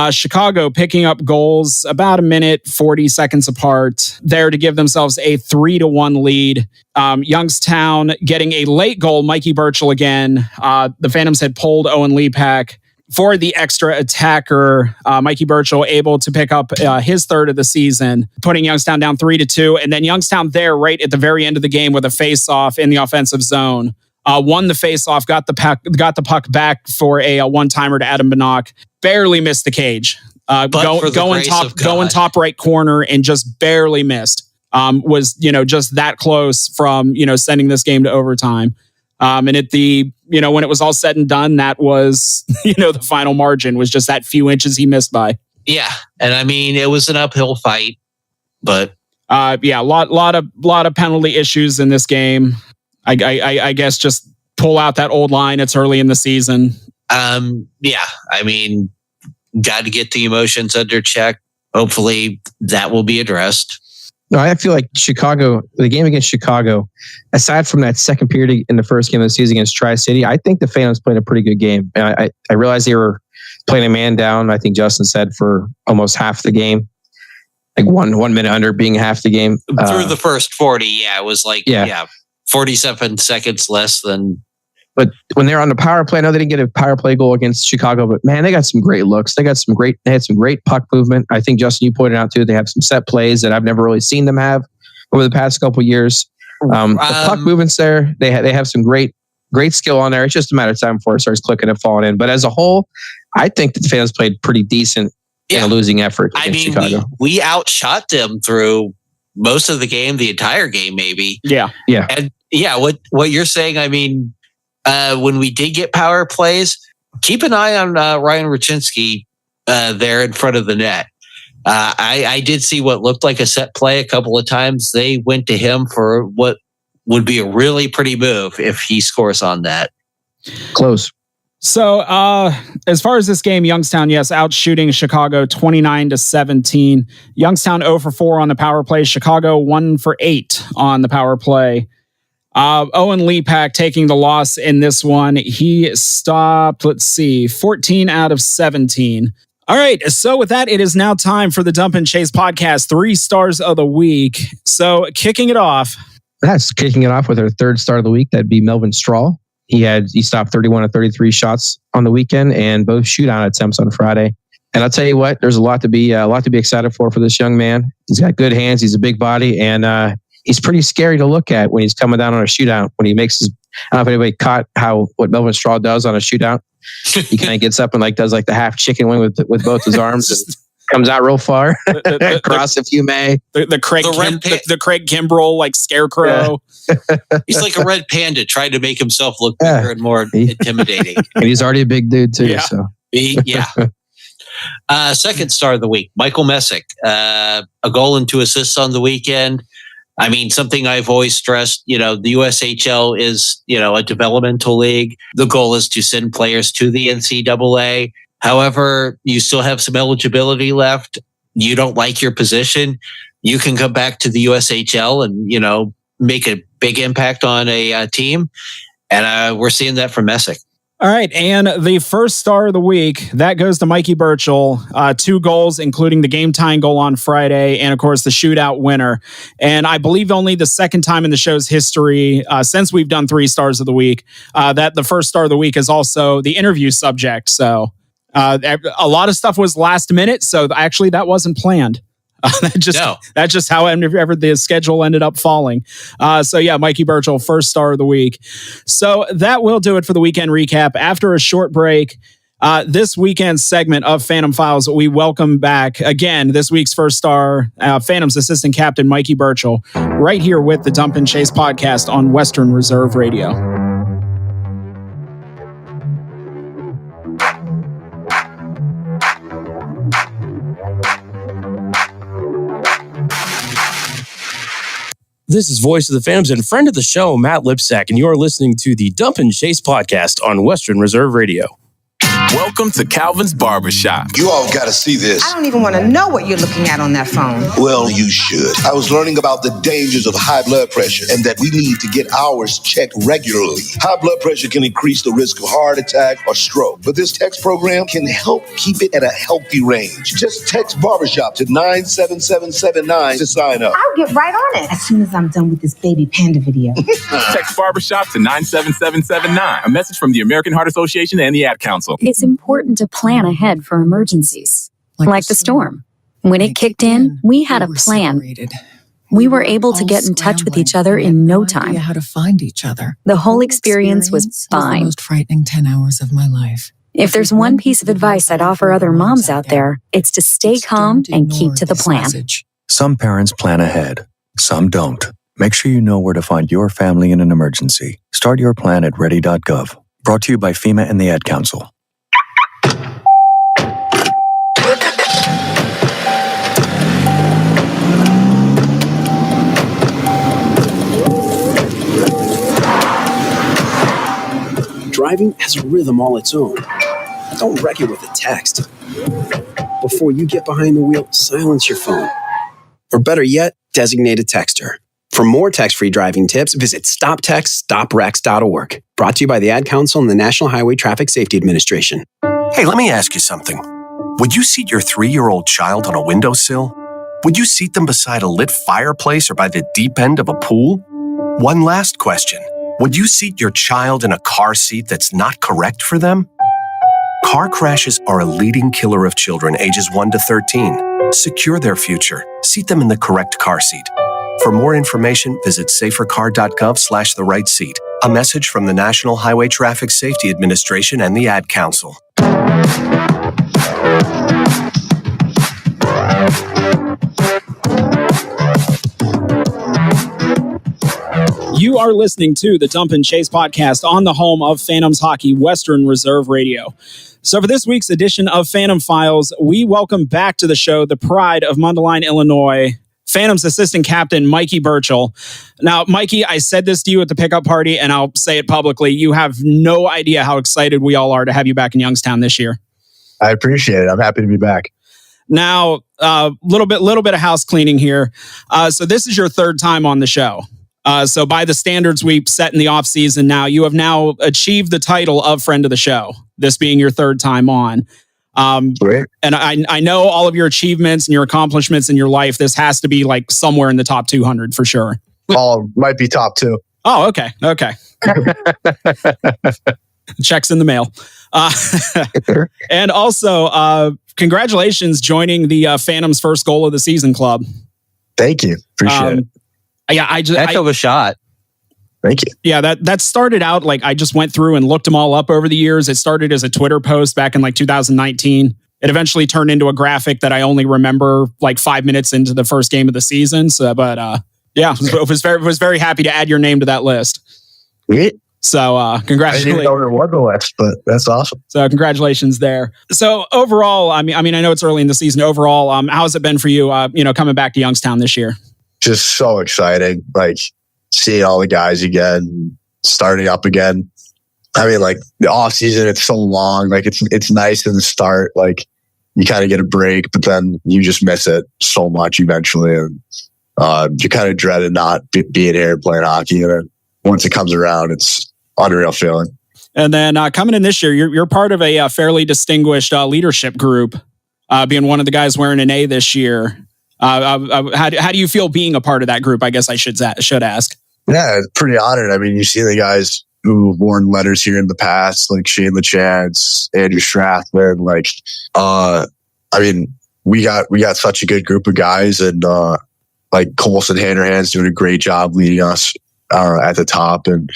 Chicago picking up goals about a minute, 40 seconds apart there to give themselves a 3-1 lead. Youngstown getting a late goal, Mikey Burchell again. The Phantoms had pulled Owen Lepak for the extra attacker. Mikey Burchell able to pick up his third of the season, putting Youngstown down 3-2. And then Youngstown there right at the very end of the game with a face-off in the offensive zone. Won the face-off, got the puck back for a one-timer to Adam Banach. Barely missed the cage. Going top right corner and just barely missed. Was just that close from sending this game to overtime. And at the when it was all said and done, that was the final margin was just that few inches he missed by. Yeah, and I mean it was an uphill fight, but a lot of penalty issues in this game. I guess just pull out that old line. It's early in the season. Yeah, I mean, got to get the emotions under check. Hopefully that will be addressed. No, I feel like the game against Chicago, aside from that second period in the first game of the season against Tri-City, I think the Phantoms played a pretty good game. And I realized they were playing a man down, I think Justin said, for almost half the game. Like one minute under being half the game. Through the first 40, it was like 47 seconds less than. But when they're on the power play, I know they didn't get a power play goal against Chicago, but man, they got some great looks. They had some great puck movement. I think Justin, you pointed out too, they have some set plays that I've never really seen them have over the past couple of years. The puck movements there, they have some great skill on there. It's just a matter of time before it starts clicking and falling in. But as a whole, I think that the fans played pretty decent in a losing effort against Chicago. We outshot them through most of the game, the entire game, maybe. Yeah. And what you're saying, I mean, when we did get power plays, keep an eye on Ryan Raczynski there in front of the net. I did see what looked like a set play a couple of times. They went to him for what would be a really pretty move if he scores on that. Close. So as far as this game, Youngstown, yes, out shooting Chicago 29-17. Youngstown 0 for 4 on the power play. Chicago 1 for 8 on the power play. Owen Lepak taking the loss in this one. He stopped, 14 out of 17. All right, so with that, it is now time for the Dump and Chase podcast, 3 stars of the week. So kicking it off with our third star of the week. That'd be Melvin Strahl. He stopped 31 of 33 shots on the weekend and both shootout attempts on Friday. And I'll tell you what, there's a lot to be excited for this young man. He's got good hands. He's a big body, and he's pretty scary to look at when he's coming down on a shootout. When he makes his, I don't know if anybody caught what Melvin Straw does on a shootout. He kind of gets up and does the half chicken wing with both his arms and comes out real far, across if you may. The Craig Kimbrell scarecrow. Yeah. He's like a red panda trying to make himself look bigger and more intimidating. And he's already a big dude too. Yeah. So second star of the week, Michael Messick, a goal and 2 assists on the weekend. I mean, something I've always stressed, the USHL is, a developmental league. The goal is to send players to the NCAA. However, you still have some eligibility left. You don't like your position. You can come back to the USHL and, make a big impact on a team. And we're seeing that from Messick. All right, and the first star of the week, that goes to Mikey Burchell. 2 goals, including the game-tying goal on Friday, and of course the shootout winner. And I believe only the second time in the show's history, since we've done 3 stars of the week, that the first star of the week is also the interview subject. So a lot of stuff was last minute, so actually that wasn't planned. That's just how ever the schedule ended up falling. So yeah, Mikey Burchell, first star of the week. So that will do it for the weekend recap. After a short break, this weekend's segment of Phantom Files, we welcome back again this week's first star, Phantom's assistant captain Mikey Burchell, right here with the Dump and Chase podcast on Western Reserve Radio. This is Voice of the Phantoms and friend of the show, Matt Lipsack, and you're listening to the Dump and Chase podcast on Western Reserve Radio. Welcome to Calvin's Barbershop. You all got to see this. I don't even want to know what you're looking at on that phone. Well, you should. I was learning about the dangers of high blood pressure and that we need to get ours checked regularly. High blood pressure can increase the risk of heart attack or stroke, but this text program can help keep it at a healthy range. Just text Barbershop to 97779 to sign up. I'll get right on it as soon as I'm done with this baby panda video. Text Barbershop to 97779. A message from the American Heart Association and the Ad Council. It's important to plan ahead for emergencies, like the storm. When it kicked in, we had a plan. We were able to get in touch with each other in no time. How to find each other. The whole experience was fine. The most frightening 10 hours of my life. If there's one piece of advice I'd offer other moms out there, it's to stay calm and keep to the plan. Some parents plan ahead, some don't. Make sure you know where to find your family in an emergency. Start your plan at ready.gov. Brought to you by FEMA and the Ad Council. Driving has a rhythm all its own. Don't wreck it with a text. Before you get behind the wheel, silence your phone. Or better yet, designate a texter. For more text-free driving tips, visit stoptextstoprex.org. Brought to you by the Ad Council and the National Highway Traffic Safety Administration. Hey, let me ask you something. Would you seat your 3-year-old child on a windowsill? Would you seat them beside a lit fireplace or by the deep end of a pool? One last question. Would you seat your child in a car seat that's not correct for them? Car crashes are a leading killer of children ages 1 to 13. Secure their future. Seat them in the correct car seat. For more information, visit safercar.gov/the-right-seat. A message from the National Highway Traffic Safety Administration and the Ad Council. You are listening to the Dump and Chase podcast on the home of Phantoms Hockey, Western Reserve Radio. So for this week's edition of Phantom Files, we welcome back to the show the pride of Mundelein, Illinois, Phantom's assistant captain, Mikey Burchell. Now, Mikey, I said this to you at the pickup party, and I'll say it publicly. You have no idea how excited we all are to have you back in Youngstown this year. I appreciate it. I'm happy to be back. Now, little bit of house cleaning here. So this is your 3rd time on the show. So by the standards we set in the off season now, you have now achieved the title of friend of the show, this being your 3rd time on. Great. And I know all of your achievements and your accomplishments in your life. This has to be like somewhere in the top 200 for sure. Oh, might be top 2. Oh, okay. Checks in the mail. And also, congratulations joining the Phantoms first goal of the season club. Thank you. Appreciate it. Yeah, Heck of a shot. Thank you. Yeah, that started out like I just went through and looked them all up over the years. It started as a Twitter post back in like 2019. It eventually turned into a graphic that I only remember like 5 minutes into the first game of the season. So, but yeah, was very happy to add your name to that list. Sweet. So, congratulations. I didn't even know there was a list, but that's awesome. So, congratulations there. So, overall, I mean, I know it's early in the season. Overall, how has it been for you? Coming back to Youngstown this year. Just so exciting, like seeing all the guys again, starting up again. I mean, like the off season, it's so long. Like it's nice in the start. Like you kind of get a break, but then you just miss it so much eventually, and you kind of dreaded not being here and playing hockey. And then once it comes around, it's unreal feeling. And then coming in this year, you're part of a fairly distinguished leadership group, being one of the guys wearing an A this year. How do you feel being a part of that group? I guess I should ask. Yeah, it's pretty honored. I mean, you see the guys who've worn letters here in the past, like Shane LeChance, Andrew Strathman. Like, I mean, we got such a good group of guys, and like Colson Handerhan's doing a great job leading us at the top. And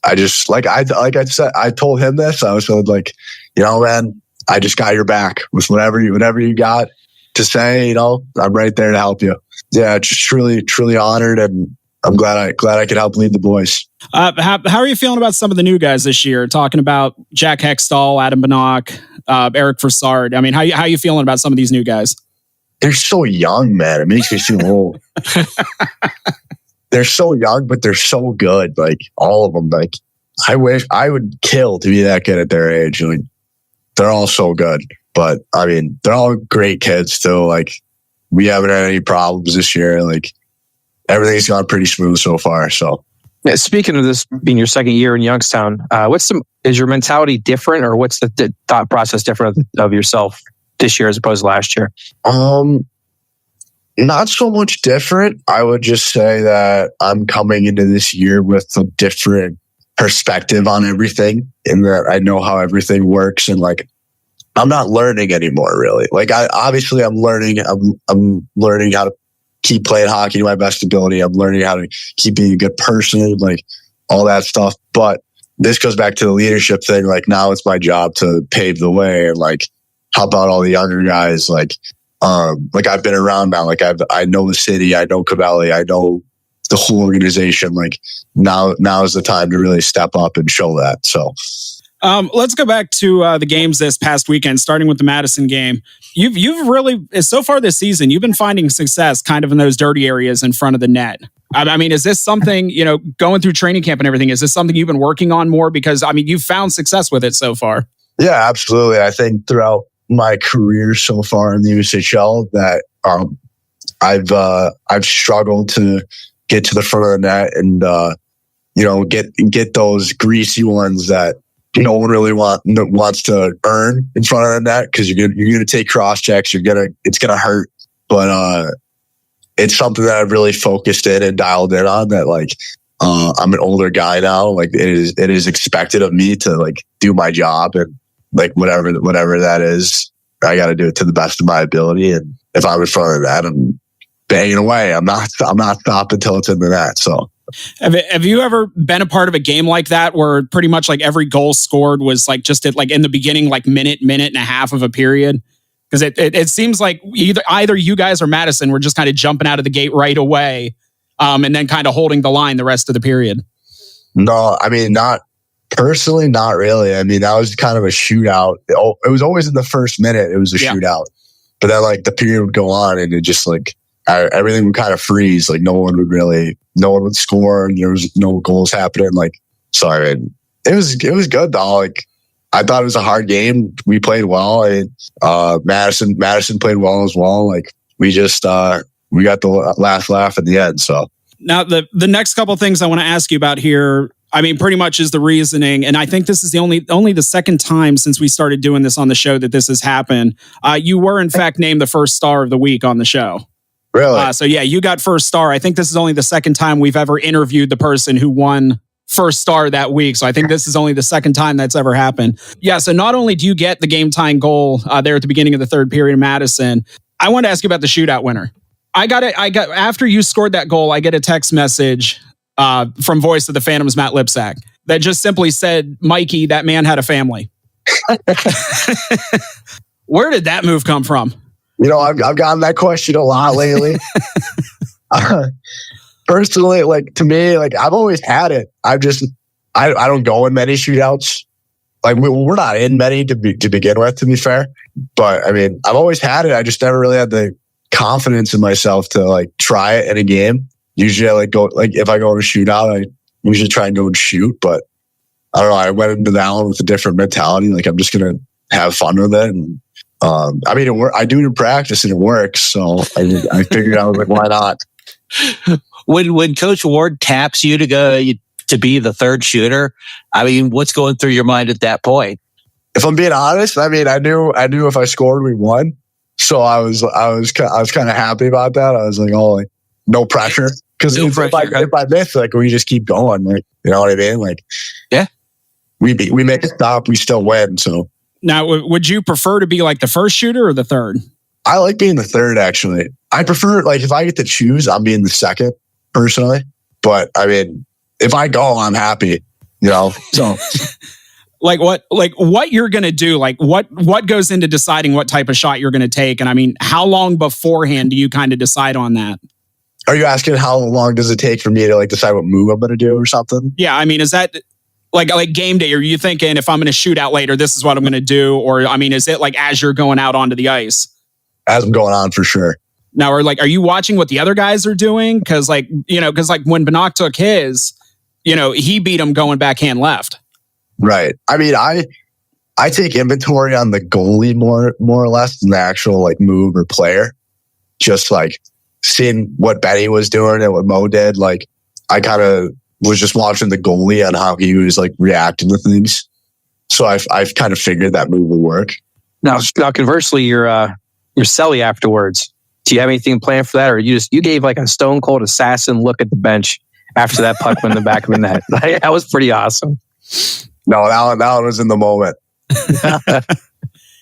I just like I said, I told him this. I was like, man, I just got your back with whatever you got to say. I'm right there to help you. Yeah, just truly honored, and I'm glad I could help lead the boys. How are you feeling about some of the new guys this year? Talking about Jack Hextall, Adam Bannock, Eric Fassard. I mean, how are you feeling about some of these new guys? They're so young, man. It makes me feel old. They're so young, but they're so good. Like all of them. Like I wish I would kill to be that good at their age. Like they're all so good. But I mean, they're all great kids too. Like we haven't had any problems this year. Like everything's gone pretty smooth so far. So, yeah, speaking of this being your second year in Youngstown, is your mentality different, or what's the thought process different of yourself this year as opposed to last year? Not so much different. I would just say that I'm coming into this year with a different perspective on everything, in that I know how everything works, and like I'm not learning anymore, really. Like I'm learning. I'm learning how to keep playing hockey to my best ability. I'm learning how to keep being a good person, like all that stuff. But this goes back to the leadership thing. Like now it's my job to pave the way and like help out all the younger guys. Like I've been around now. Like I know the city, I know Cavelli, I know the whole organization. Like now is the time to really step up and show that. So. Let's go back to the games this past weekend, starting with the Madison game. You've really, so far this season, you've been finding success kind of in those dirty areas in front of the net. I mean, is this something, going through training camp and everything, is this something you've been working on more? Because, I mean, you've found success with it so far. Yeah, absolutely. I think throughout my career so far in the USHL that I've struggled to get to the front of the net and, get those greasy ones that no one really wants to earn in front of the net, because you're gonna take cross checks. It's gonna hurt, but it's something that I've really focused in and dialed in on. That like I'm an older guy now. Like it is expected of me to like do my job, and like whatever that is, I got to do it to the best of my ability. And if I'm in front of that, I'm banging away. I'm not stopping until it's in the net. So. Have you ever been a part of a game like that where pretty much like every goal scored was like just at like in the beginning, like minute and a half of a period? Because it seems like either you guys or Madison were just kind of jumping out of the gate right away, and then kind of holding the line the rest of the period. No, I mean, not personally, not really. I mean, that was kind of a shootout. It was always in the first minute. It was a shootout, but then like the period would go on, and it just like everything would kind of freeze. Like no one would score. There was no goals happening. Like, sorry, it was good though. Like I thought it was a hard game. We played well. Madison played well as well. Like we just we got the last laugh at the end. So now the next couple of things I want to ask you about here, I mean, pretty much is the reasoning. And I think this is the only the second time since we started doing this on the show that this has happened. You were in fact named the first star of the week on the show. Really? So yeah, you got first star. I think this is only the second time we've ever interviewed the person who won first star that week. So I think this is only the second time that's ever happened. Yeah. So not only do you get the game tying goal there at the beginning of the third period in Madison, I want to ask you about the shootout winner. I got after you scored that goal, I get a text message from Voice of the Phantoms, Matt Lipsack, that just simply said, Mikey, that man had a family. Where did that move come from? You know, I've gotten that question a lot lately. Personally, like, to me, like, I've always had it. I don't go in many shootouts. Like, we're not in many to begin with, to be fair. But I mean, I've always had it. I just never really had the confidence in myself to like try it in a game. Usually, I if I go in a shootout, I usually try and go and shoot. But I don't know. I went into that one with a different mentality. Like, I'm just gonna have fun with it. And I mean, I do it in practice and it works. So I figured out, like, why not? When Coach Ward taps you to go to be the third shooter, I mean, what's going through your mind at that point? If I'm being honest, I mean, I knew if I scored, we won. So I was kind of happy about that. I was like, oh, like, no pressure, because if I miss, like, we just keep going. Like, you know what I mean? Like, yeah, we make a stop, we still win. So now, would you prefer to be like the first shooter or the third? I like being the third, actually. I prefer, like, if I get to choose, I'm being the second, personally. But I mean, if I go, I'm happy, you know? So like what you're going to do, like what goes into deciding what type of shot you're going to take? And I mean, how long beforehand do you kind of decide on that? Are you asking how long does it take for me to like decide what move I'm going to do or something? Yeah. I mean, is that like game day? Are you thinking, if I'm going to shoot out later, this is what I'm going to do? Or, I mean, is it like as you're going out onto the ice? As I'm going on, for sure. Now, are you watching what the other guys are doing? Because when Banach took his, he beat him going backhand left. Right. I mean, I take inventory on the goalie more or less than the actual like move or player. Just like seeing what Benny was doing and what Mo did. Like, I kind of was just watching the goalie on how he was like reacting to things. So I've kind of figured that move would work. Now conversely, your celly afterwards. Do you have anything planned for that, or you gave like a stone cold assassin look at the bench after that puck went in the back of the net? That was pretty awesome. No, that one was in the moment.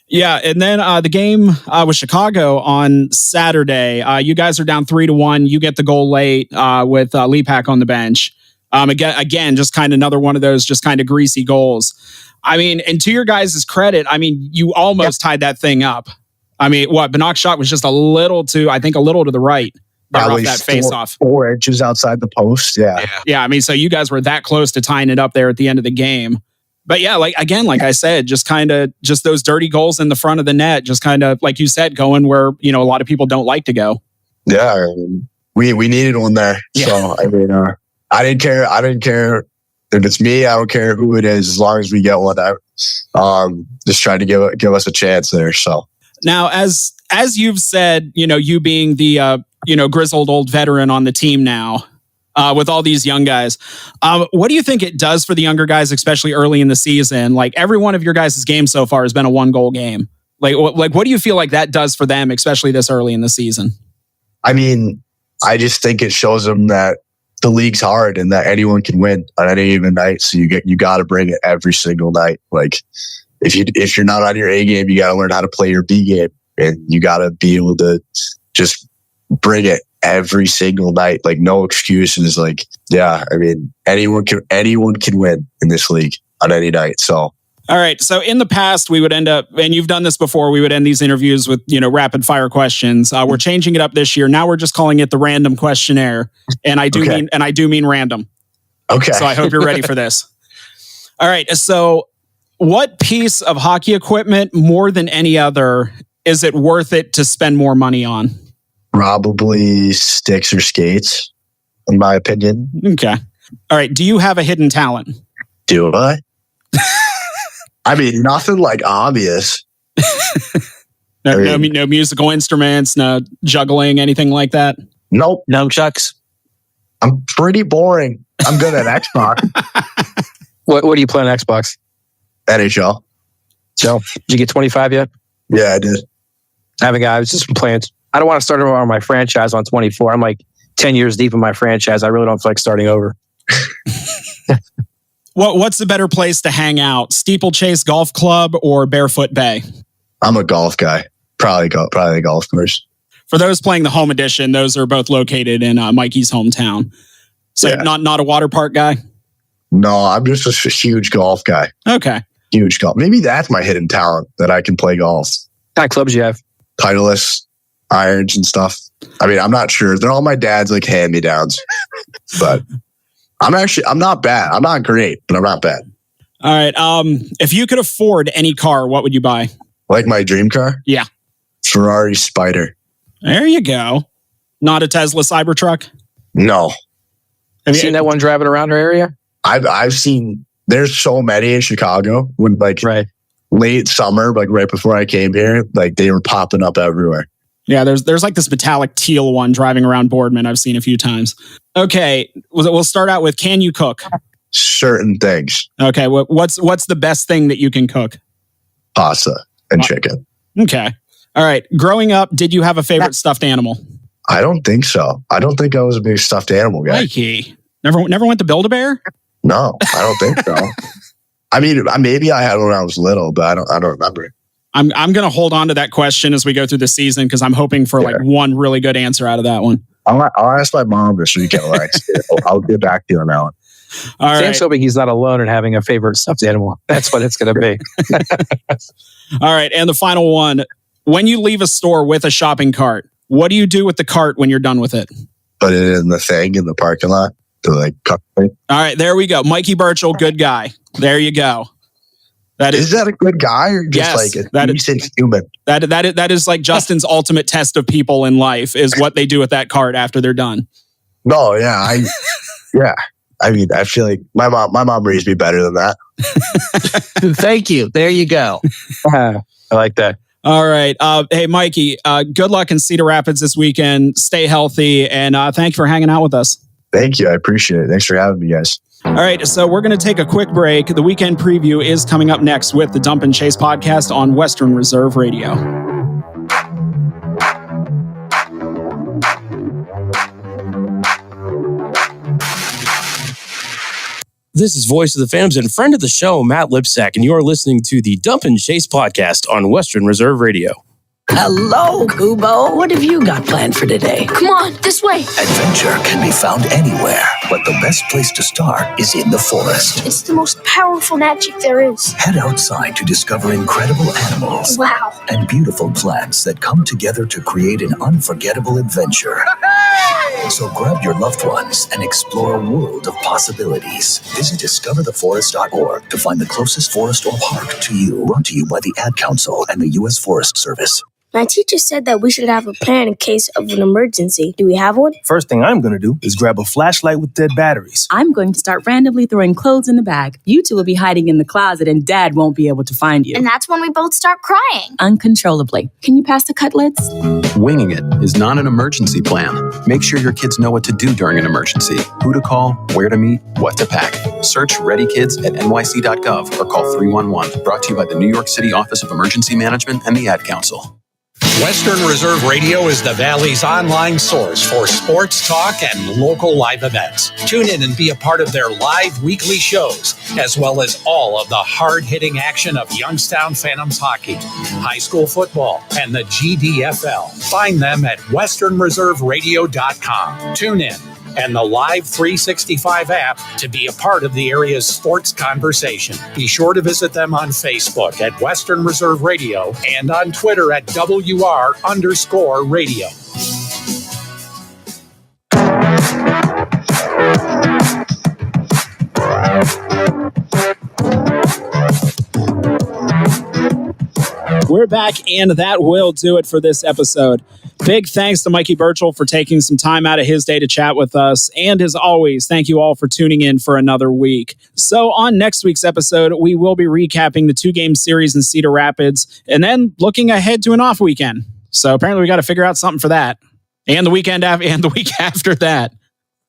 Yeah, and then the game with Chicago on Saturday. You guys are down 3-1. You get the goal late with Lepak on the bench. Again, just kind of another one of those just kind of greasy goals. I mean, and to your guys' credit, I mean, you almost tied that thing up. I mean, Banach's shot was just a little to the right. Probably off that face-off. 4 inches outside the post. Yeah. Yeah, I mean, so you guys were that close to tying it up there at the end of the game. But yeah, like I said, just those dirty goals in the front of the net, just kind of, like you said, going where, a lot of people don't like to go. Yeah, I mean, we needed one there. Yeah. So, I mean, I didn't care if it's me. I don't care who it is, as long as we get one out. Just trying to give us a chance there. So now, as you've said, you being the grizzled old veteran on the team now, with all these young guys, what do you think it does for the younger guys, especially early in the season? Like, every one of your guys' games so far has been a 1-goal game. Like, what do you feel like that does for them, especially this early in the season? I mean, I just think it shows them that the league's hard and that anyone can win on any given night. So you got to bring it every single night. Like, if you're not on your A game, you got to learn how to play your B game, and you got to be able to just bring it every single night. Like, no excuses. Like, yeah, I mean, anyone can win in this league on any night. So, all right. So in the past, we would end up, and you've done this before, we would end these interviews with, rapid fire questions. We're changing it up this year. Now we're just calling it the random questionnaire. And I do mean random. Okay. So I hope you're ready for this. All right. So what piece of hockey equipment, more than any other, is it worth it to spend more money on? Probably sticks or skates, in my opinion. Okay. All right. Do you have a hidden talent? Do I? I mean, nothing like obvious. No musical instruments, no juggling, anything like that? Nope. Nunchucks? I'm pretty boring. I'm good at Xbox. What do you play on Xbox? NHL. So, did you get 25 yet? Yeah, I did. I was just playing. I don't want to start over on my franchise on 24. I'm like 10 years deep in my franchise. I really don't feel like starting over. What's the better place to hang out? Steeplechase Golf Club or Barefoot Bay? I'm a golf guy. Probably the golf course. For those playing the home edition, those are both located in Mikey's hometown. So not a water park guy? No, I'm just a huge golf guy. Okay. Huge golf. Maybe that's my hidden talent, that I can play golf. What kind of clubs you have? Titleist, irons and stuff. I mean, I'm not sure. They're all my dad's like hand-me-downs. But I'm not bad. I'm not great, but I'm not bad. All right. If you could afford any car, what would you buy? Like my dream car? Yeah. Ferrari Spider. There you go. Not a Tesla Cybertruck? No. Have you seen that one driving around our area? I've seen, there's so many in Chicago when late summer, like right before I came here, like they were popping up everywhere. Yeah, there's like this metallic teal one driving around Boardman I've seen a few times. Okay, we'll start out with, can you cook? Certain things. Okay, what's the best thing that you can cook? Pasta and chicken. Okay. All right. Growing up, did you have a favorite stuffed animal? I don't think so. I don't think I was a big stuffed animal guy. Mikey. Never went to Build-A-Bear? No, I don't think so. I mean, maybe I had when I was little, but I don't remember. I'm going to hold on to that question as we go through the season because I'm hoping for like one really good answer out of that one. I'll ask my mom this weekend. I'll get back to you on that one. All right. Sam's hoping he's not alone in having a favorite stuffed animal. That's what it's going to be. All right. And the final one. When you leave a store with a shopping cart, what do you do with the cart when you're done with it? Put it in the thing in the parking lot to like cut it. All right. There we go. Mikey Burchell, good guy. There you go. Is that a good guy or just like a decent human? That is like Justin's ultimate test of people in life is what they do with that cart after they're done. No, yeah. I mean, I feel like my mom raised me better than that. Thank you. There you go. I like that. All right. Hey, Mikey, good luck in Cedar Rapids this weekend. Stay healthy. And thank you for hanging out with us. Thank you. I appreciate it. Thanks for having me, guys. All right. So we're going to take a quick break. The weekend preview is coming up next with the Dump and Chase podcast on Western Reserve Radio. This is Voice of the Phantoms and friend of the show, Matt Lipsack, and you are listening to the Dump and Chase podcast on Western Reserve Radio. Hello, Kubo. What have you got planned for today? Come on, this way. Adventure can be found anywhere, but the best place to start is in the forest. It's the most powerful magic there is. Head outside to discover incredible animals. Wow. And beautiful plants that come together to create an unforgettable adventure. So grab your loved ones and explore a world of possibilities. Visit discovertheforest.org to find the closest forest or park to you. Brought to you by the Ad Council and the U.S. Forest Service. My teacher said that we should have a plan in case of an emergency. Do we have one? First thing I'm going to do is grab a flashlight with dead batteries. I'm going to start randomly throwing clothes in the bag. You two will be hiding in the closet and Dad won't be able to find you. And that's when we both start crying. Uncontrollably. Can you pass the cutlets? Winging it is not an emergency plan. Make sure your kids know what to do during an emergency. Who to call, where to meet, what to pack. Search Ready Kids at nyc.gov or call 311. Brought to you by the New York City Office of Emergency Management and the Ad Council. Western Reserve Radio is the Valley's online source for sports talk and local live events. Tune in and be a part of their live weekly shows, as well as all of the hard-hitting action of Youngstown Phantoms hockey, high school football, and the GDFL. Find them at westernreserveradio.com. Tune in and the Live 365 app to be a part of the area's sports conversation. Be sure to visit them on Facebook at Western Reserve Radio and on Twitter at WR_radio. We're back, and that will do it for this episode. Big thanks to Mikey Burchell for taking some time out of his day to chat with us. And as always, thank you all for tuning in for another week. So on next week's episode, we will be recapping the 2-game series in Cedar Rapids and then looking ahead to an off weekend. So apparently we got to figure out something for that. And the weekend after, and the week after that.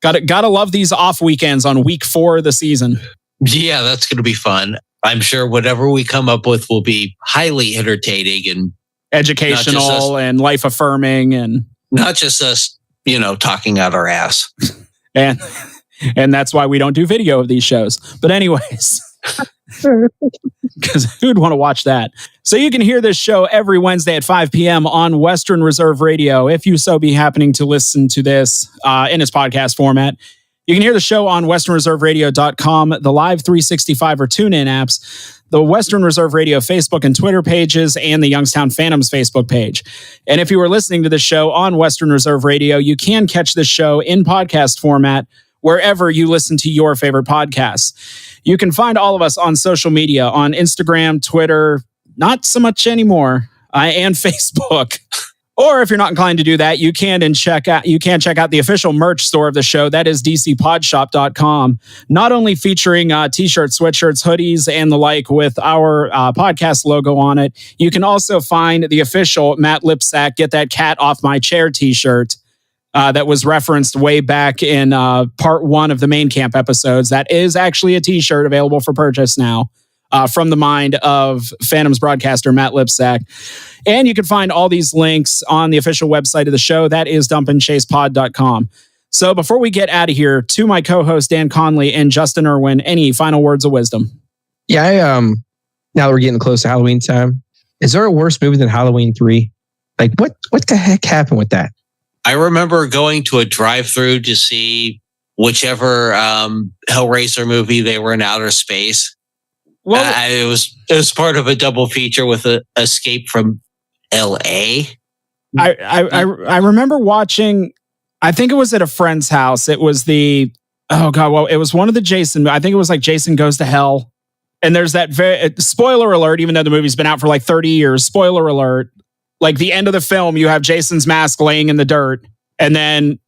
Gotta love these off weekends on week 4 of the season. Yeah, that's going to be fun. I'm sure whatever we come up with will be highly entertaining and educational and life affirming, and not just us, talking out our ass. And And that's why we don't do video of these shows. But anyways, because who'd want to watch that? So you can hear this show every Wednesday at 5 p.m. on Western Reserve Radio. If you so be happening to listen to this in its podcast format, you can hear the show on westernreserveradio.com, the Live 365 or TuneIn apps, the Western Reserve Radio Facebook and Twitter pages, and the Youngstown Phantoms Facebook page. And if you were listening to the show on Western Reserve Radio, you can catch this show in podcast format wherever you listen to your favorite podcasts. You can find all of us on social media, on Instagram, Twitter, not so much anymore, and Facebook. Or if you're not inclined to do that, you can check out the official merch store of the show. That is dcpodshop.com. Not only featuring t-shirts, sweatshirts, hoodies, and the like with our podcast logo on it, you can also find the official Matt Lipsack Get That Cat Off My Chair t-shirt that was referenced way back in part 1 of the main camp episodes. That is actually a t-shirt available for purchase now. From the mind of Phantoms broadcaster Matt Lipsack. And you can find all these links on the official website of the show. That is dumpandchasepod.com. So before we get out of here, to my co-host Dan Conley and Justin Irwin, any final words of wisdom? Yeah, now that we're getting close to Halloween time, is there a worse movie than Halloween 3? Like, what the heck happened with that? I remember going to a drive-thru to see whichever Hellraiser movie they were in outer space. Well, it was part of a double feature with an Escape from L.A. I remember watching. I think it was at a friend's house. It was it was one of the Jason. I think it was like Jason Goes to Hell. And there's that spoiler alert. Even though the movie's been out for like 30 years, spoiler alert. Like the end of the film, you have Jason's mask laying in the dirt, and then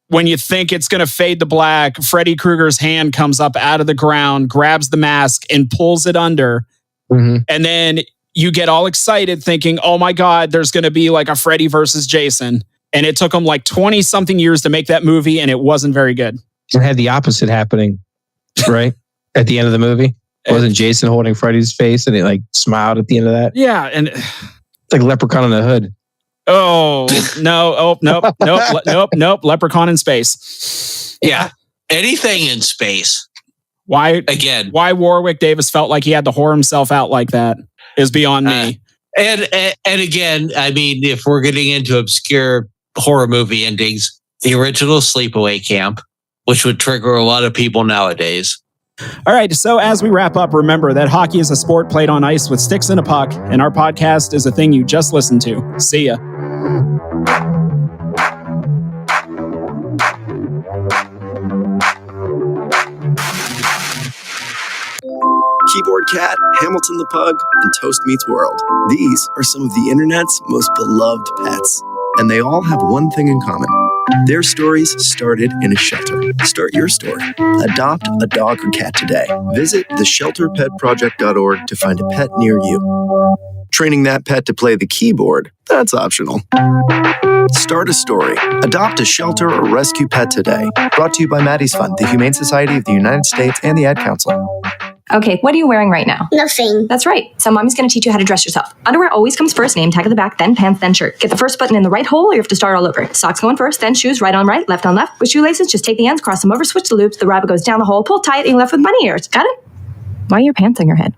when you think it's going to fade to black, Freddy Krueger's hand comes up out of the ground, grabs the mask, and pulls it under. Mm-hmm. And then you get all excited thinking, oh my God, there's going to be like a Freddy versus Jason. And it took them like 20-something years to make that movie, and it wasn't very good. It had the opposite happening, right? At the end of the movie. Wasn't Jason holding Freddy's face, and it like smiled at the end of that? Yeah. And it's like Leprechaun in the Hood. Oh, no. Oh, nope. Leprechaun in space. Yeah. Anything in space. Why Warwick Davis felt like he had to whore himself out like that is beyond me. And again, I mean, if we're getting into obscure horror movie endings, the original Sleepaway Camp, which would trigger a lot of people nowadays. All right, so as we wrap up, remember that hockey is a sport played on ice with sticks and a puck, and our podcast is a thing you just listened to. See ya. Keyboard Cat, Hamilton the Pug, and Toast Meets World. These are some of the internet's most beloved pets, and they all have one thing in common. Their stories started in a shelter. Start your story. Adopt a dog or cat today. Visit theshelterpetproject.org to find a pet near you. Training that pet to play the keyboard, that's optional. Start a story. Adopt a shelter or rescue pet today. Brought to you by Maddie's Fund, the Humane Society of the United States, and the Ad Council. Okay, what are you wearing right now? Nothing. That's right. So mommy's going to teach you how to dress yourself. Underwear always comes first, name tag at the back, then pants, then shirt. Get the first button in the right hole or you have to start all over. Socks going first, then shoes right on right, left on left. With shoelaces, just take the ends, cross them over, switch the loops. The rabbit goes down the hole, pull tight, and you're left with bunny ears. Got it? Why are your pants on your head?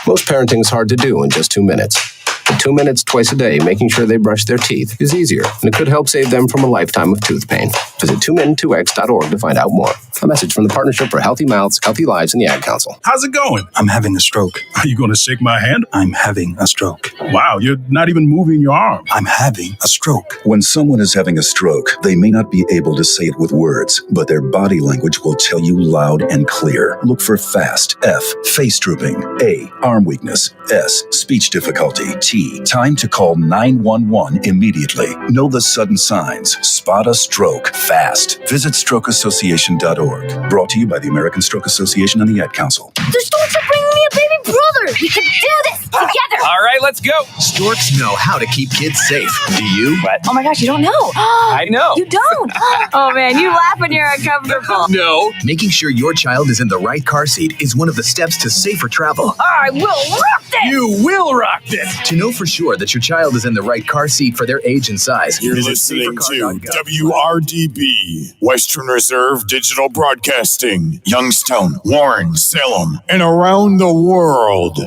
Most parenting is hard to do in just 2 minutes. But 2 minutes twice a day making sure they brush their teeth is easier, and it could help save them from a lifetime of tooth pain. Visit 2min2x.org to find out more. A message from the Partnership for Healthy Mouths, Healthy Lives, and the Ad Council. How's it going? I'm having a stroke. Are you going to shake my hand? I'm having a stroke. Wow, you're not even moving your arm. I'm having a stroke. When someone is having a stroke, they may not be able to say it with words, but their body language will tell you loud and clear. Look for FAST. F, face drooping. A, arm weakness. S, speech difficulty. T, time to call 911 immediately. Know the sudden signs. Spot a stroke fast. Visit strokeassociation.org. Brought to you by the American Stroke Association and the Ad Council. The storks are bringing me a baby brother. We can do this together. All right, let's go. Storks know how to keep kids safe. Do you? What? Oh my gosh, you don't know. I know. You don't. Oh man, you laugh when you're uncomfortable. No. Making sure your child is in the right car seat is one of the steps to safer travel. I will rock this. You will rock this. To know for sure that your child is in the right car seat for their age and size, You're visit listening to safercar.gov. WRDB, Western Reserve Digital Broadcasting, Youngstown, Warren, Salem, and around the world.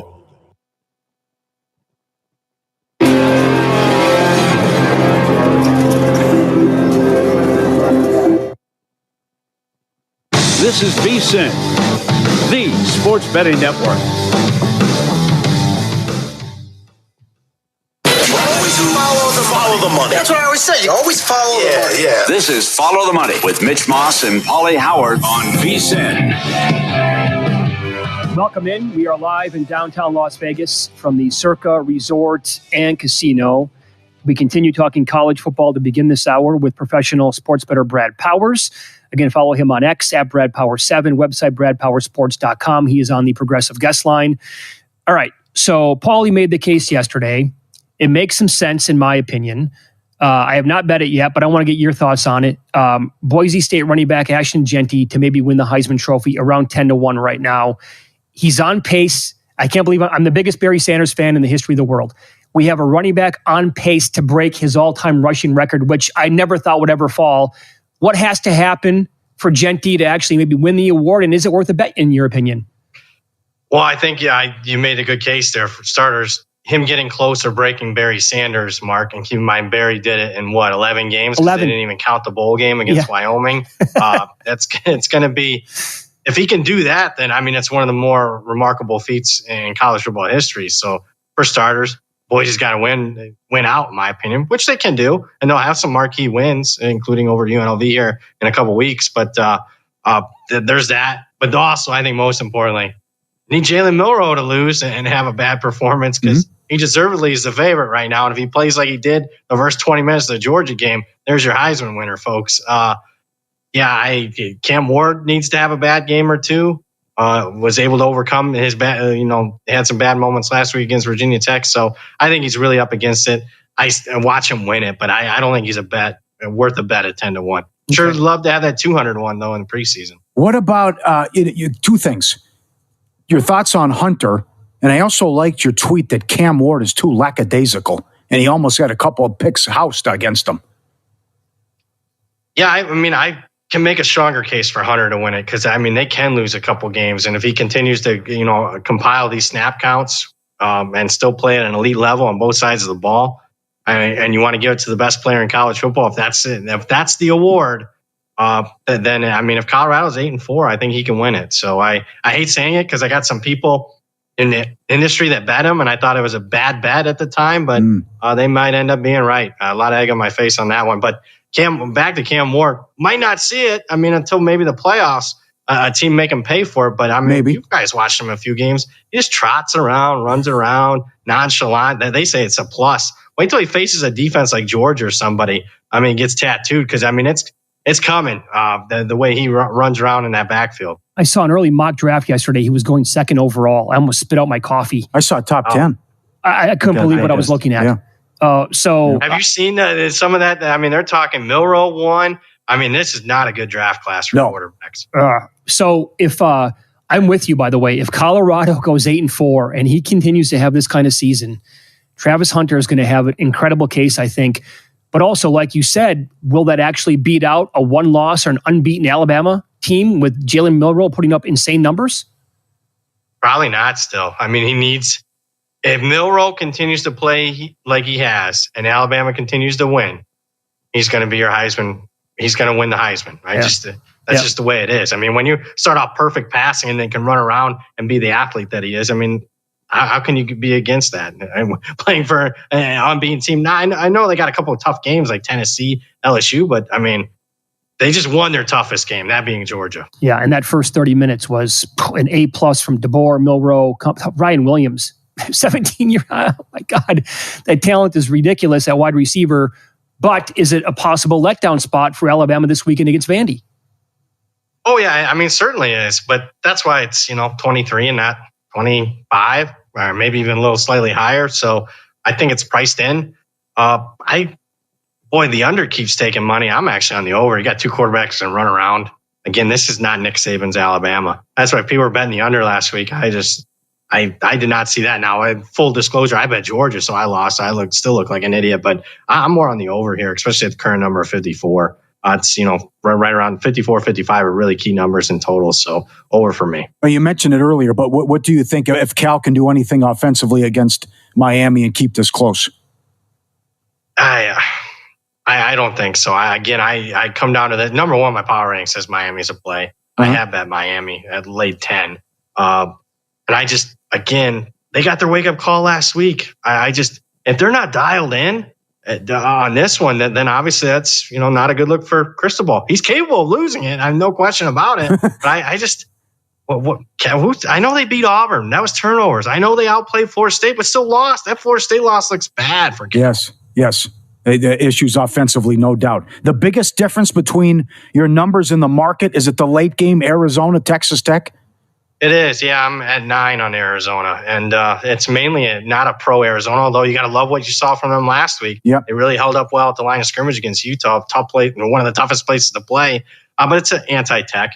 This is VSiN, the sports betting network. Follow the money. That's what I always say. You always follow the money. Yeah. This is Follow the Money with Mitch Moss and Paulie Howard on VSiN. Welcome in. We are live in downtown Las Vegas from the Circa Resort and Casino. We continue talking college football to begin this hour with professional sports bettor Brad Powers. Again, follow him on X at BradPower7, website BradPowersports.com. He is on the Progressive Guest Line. All right. So Paulie made the case yesterday. It makes some sense, in my opinion. I have not bet it yet, but I want to get your thoughts on it. Boise State running back Ashton Jeanty to maybe win the Heisman Trophy around 10-1 right now. He's on pace. I can't believe I'm the biggest Barry Sanders fan in the history of the world. We have a running back on pace to break his all-time rushing record, which I never thought would ever fall. What has to happen for Jeanty to actually maybe win the award, and is it worth a bet, in your opinion? Well, I think, you made a good case there. For starters, him getting closer, breaking Barry Sanders' mark, and keep in mind, Barry did it in 11 games? 11. They didn't even count the bowl game against Wyoming. It's going to be, if he can do that, then, it's one of the more remarkable feats in college football history. So, for starters, Boise's got to win out, in my opinion, which they can do. And they'll have some marquee wins, including over UNLV here in a couple weeks. But there's that. But also, I think most importantly, need Jalen Milroe to lose and have a bad performance because he deservedly is the favorite right now. And if he plays like he did the first 20 minutes of the Georgia game, there's your Heisman winner, folks. Cam Ward needs to have a bad game or two. Was able to overcome his bad, had some bad moments last week against Virginia Tech. So I think he's really up against it. I watch him win it, but I don't think he's worth a bet at 10-1. Sure would love to have that 200-1 though in the preseason. What about two things? Your thoughts on Hunter, and I also liked your tweet that Cam Ward is too lackadaisical, and he almost got a couple of picks housed against him. Yeah, I can make a stronger case for Hunter to win it because, they can lose a couple games. And if he continues to, compile these snap counts and still play at an elite level on both sides of the ball, and you want to give it to the best player in college football, if that's the award, then if Colorado's 8-4, I think he can win it. So I hate saying it because I got some people in the industry that bet him, and I thought it was a bad bet at the time, but they might end up being right. A lot of egg on my face on that one. But back to Cam Ward, might not see it, until maybe the playoffs, a team make him pay for it. But maybe you guys watched him a few games. He just trots around, runs around, nonchalant. They say it's a plus. Wait till he faces a defense like Georgia or somebody. Gets tattooed because, it's coming, the way he runs around in that backfield. I saw an early mock draft yesterday. He was going second overall. I almost spit out my coffee. I saw top 10. I couldn't believe what I was looking at. Yeah. Have you seen some of that? They're talking Milroe won. This is not a good draft class for quarterbacks. So if I'm with you, by the way, if Colorado goes 8-4 and he continues to have this kind of season, Travis Hunter is going to have an incredible case, I think. But also, like you said, will that actually beat out a one-loss or an unbeaten Alabama team with Jalen Milroe putting up insane numbers? Probably not still. If Milroe continues to play like he has and Alabama continues to win, he's going to be your Heisman. He's going to win the Heisman, right? Yeah. That's just the way it is. When you start off perfect passing and then can run around and be the athlete that he is, how can you be against that? Playing for an unbeaten team. Now, I know they got a couple of tough games like Tennessee, LSU, but they just won their toughest game, that being Georgia. Yeah, and that first 30 minutes was an A+ from DeBoer, Milroe, Ryan Williams, 17-year. Oh my God, that talent is ridiculous at wide receiver. But is it a possible letdown spot for Alabama this weekend against Vandy? Oh yeah, certainly is. But that's why it's 23 and not 25. or maybe even a little slightly higher. So I think it's priced in. The under keeps taking money. I'm actually on the over. You got two quarterbacks and run around. Again, this is not Nick Saban's Alabama. That's why people were betting the under last week. I did not see that. Now, full disclosure, I bet Georgia, so I lost. I still look like an idiot, but I'm more on the over here, especially at the current number of 54. It's, right around 54, 55 are really key numbers in total, so over for me. Well, you mentioned it earlier, but what do you think if Cal can do anything offensively against Miami and keep this close? I don't think so. I come down to that. Number one, my power ranking says Miami's a play. I have bet Miami at late 10. And they got their wake-up call last week. If they're not dialed in on this one, then obviously that's, not a good look for Cristobal. He's capable of losing it. I have no question about it. But I know they beat Auburn. That was turnovers. I know they outplayed Florida State, but still lost. That Florida State loss looks bad for Cal. Yes. The issues offensively, no doubt. The biggest difference between your numbers in the market, is it the late game Arizona, Texas Tech? It is, yeah. I'm at 9 on Arizona, and it's mainly not a pro Arizona, although you got to love what you saw from them last week. Yep. They really held up well at the line of scrimmage against Utah, tough play, one of the toughest places to play, but it's an anti-tech.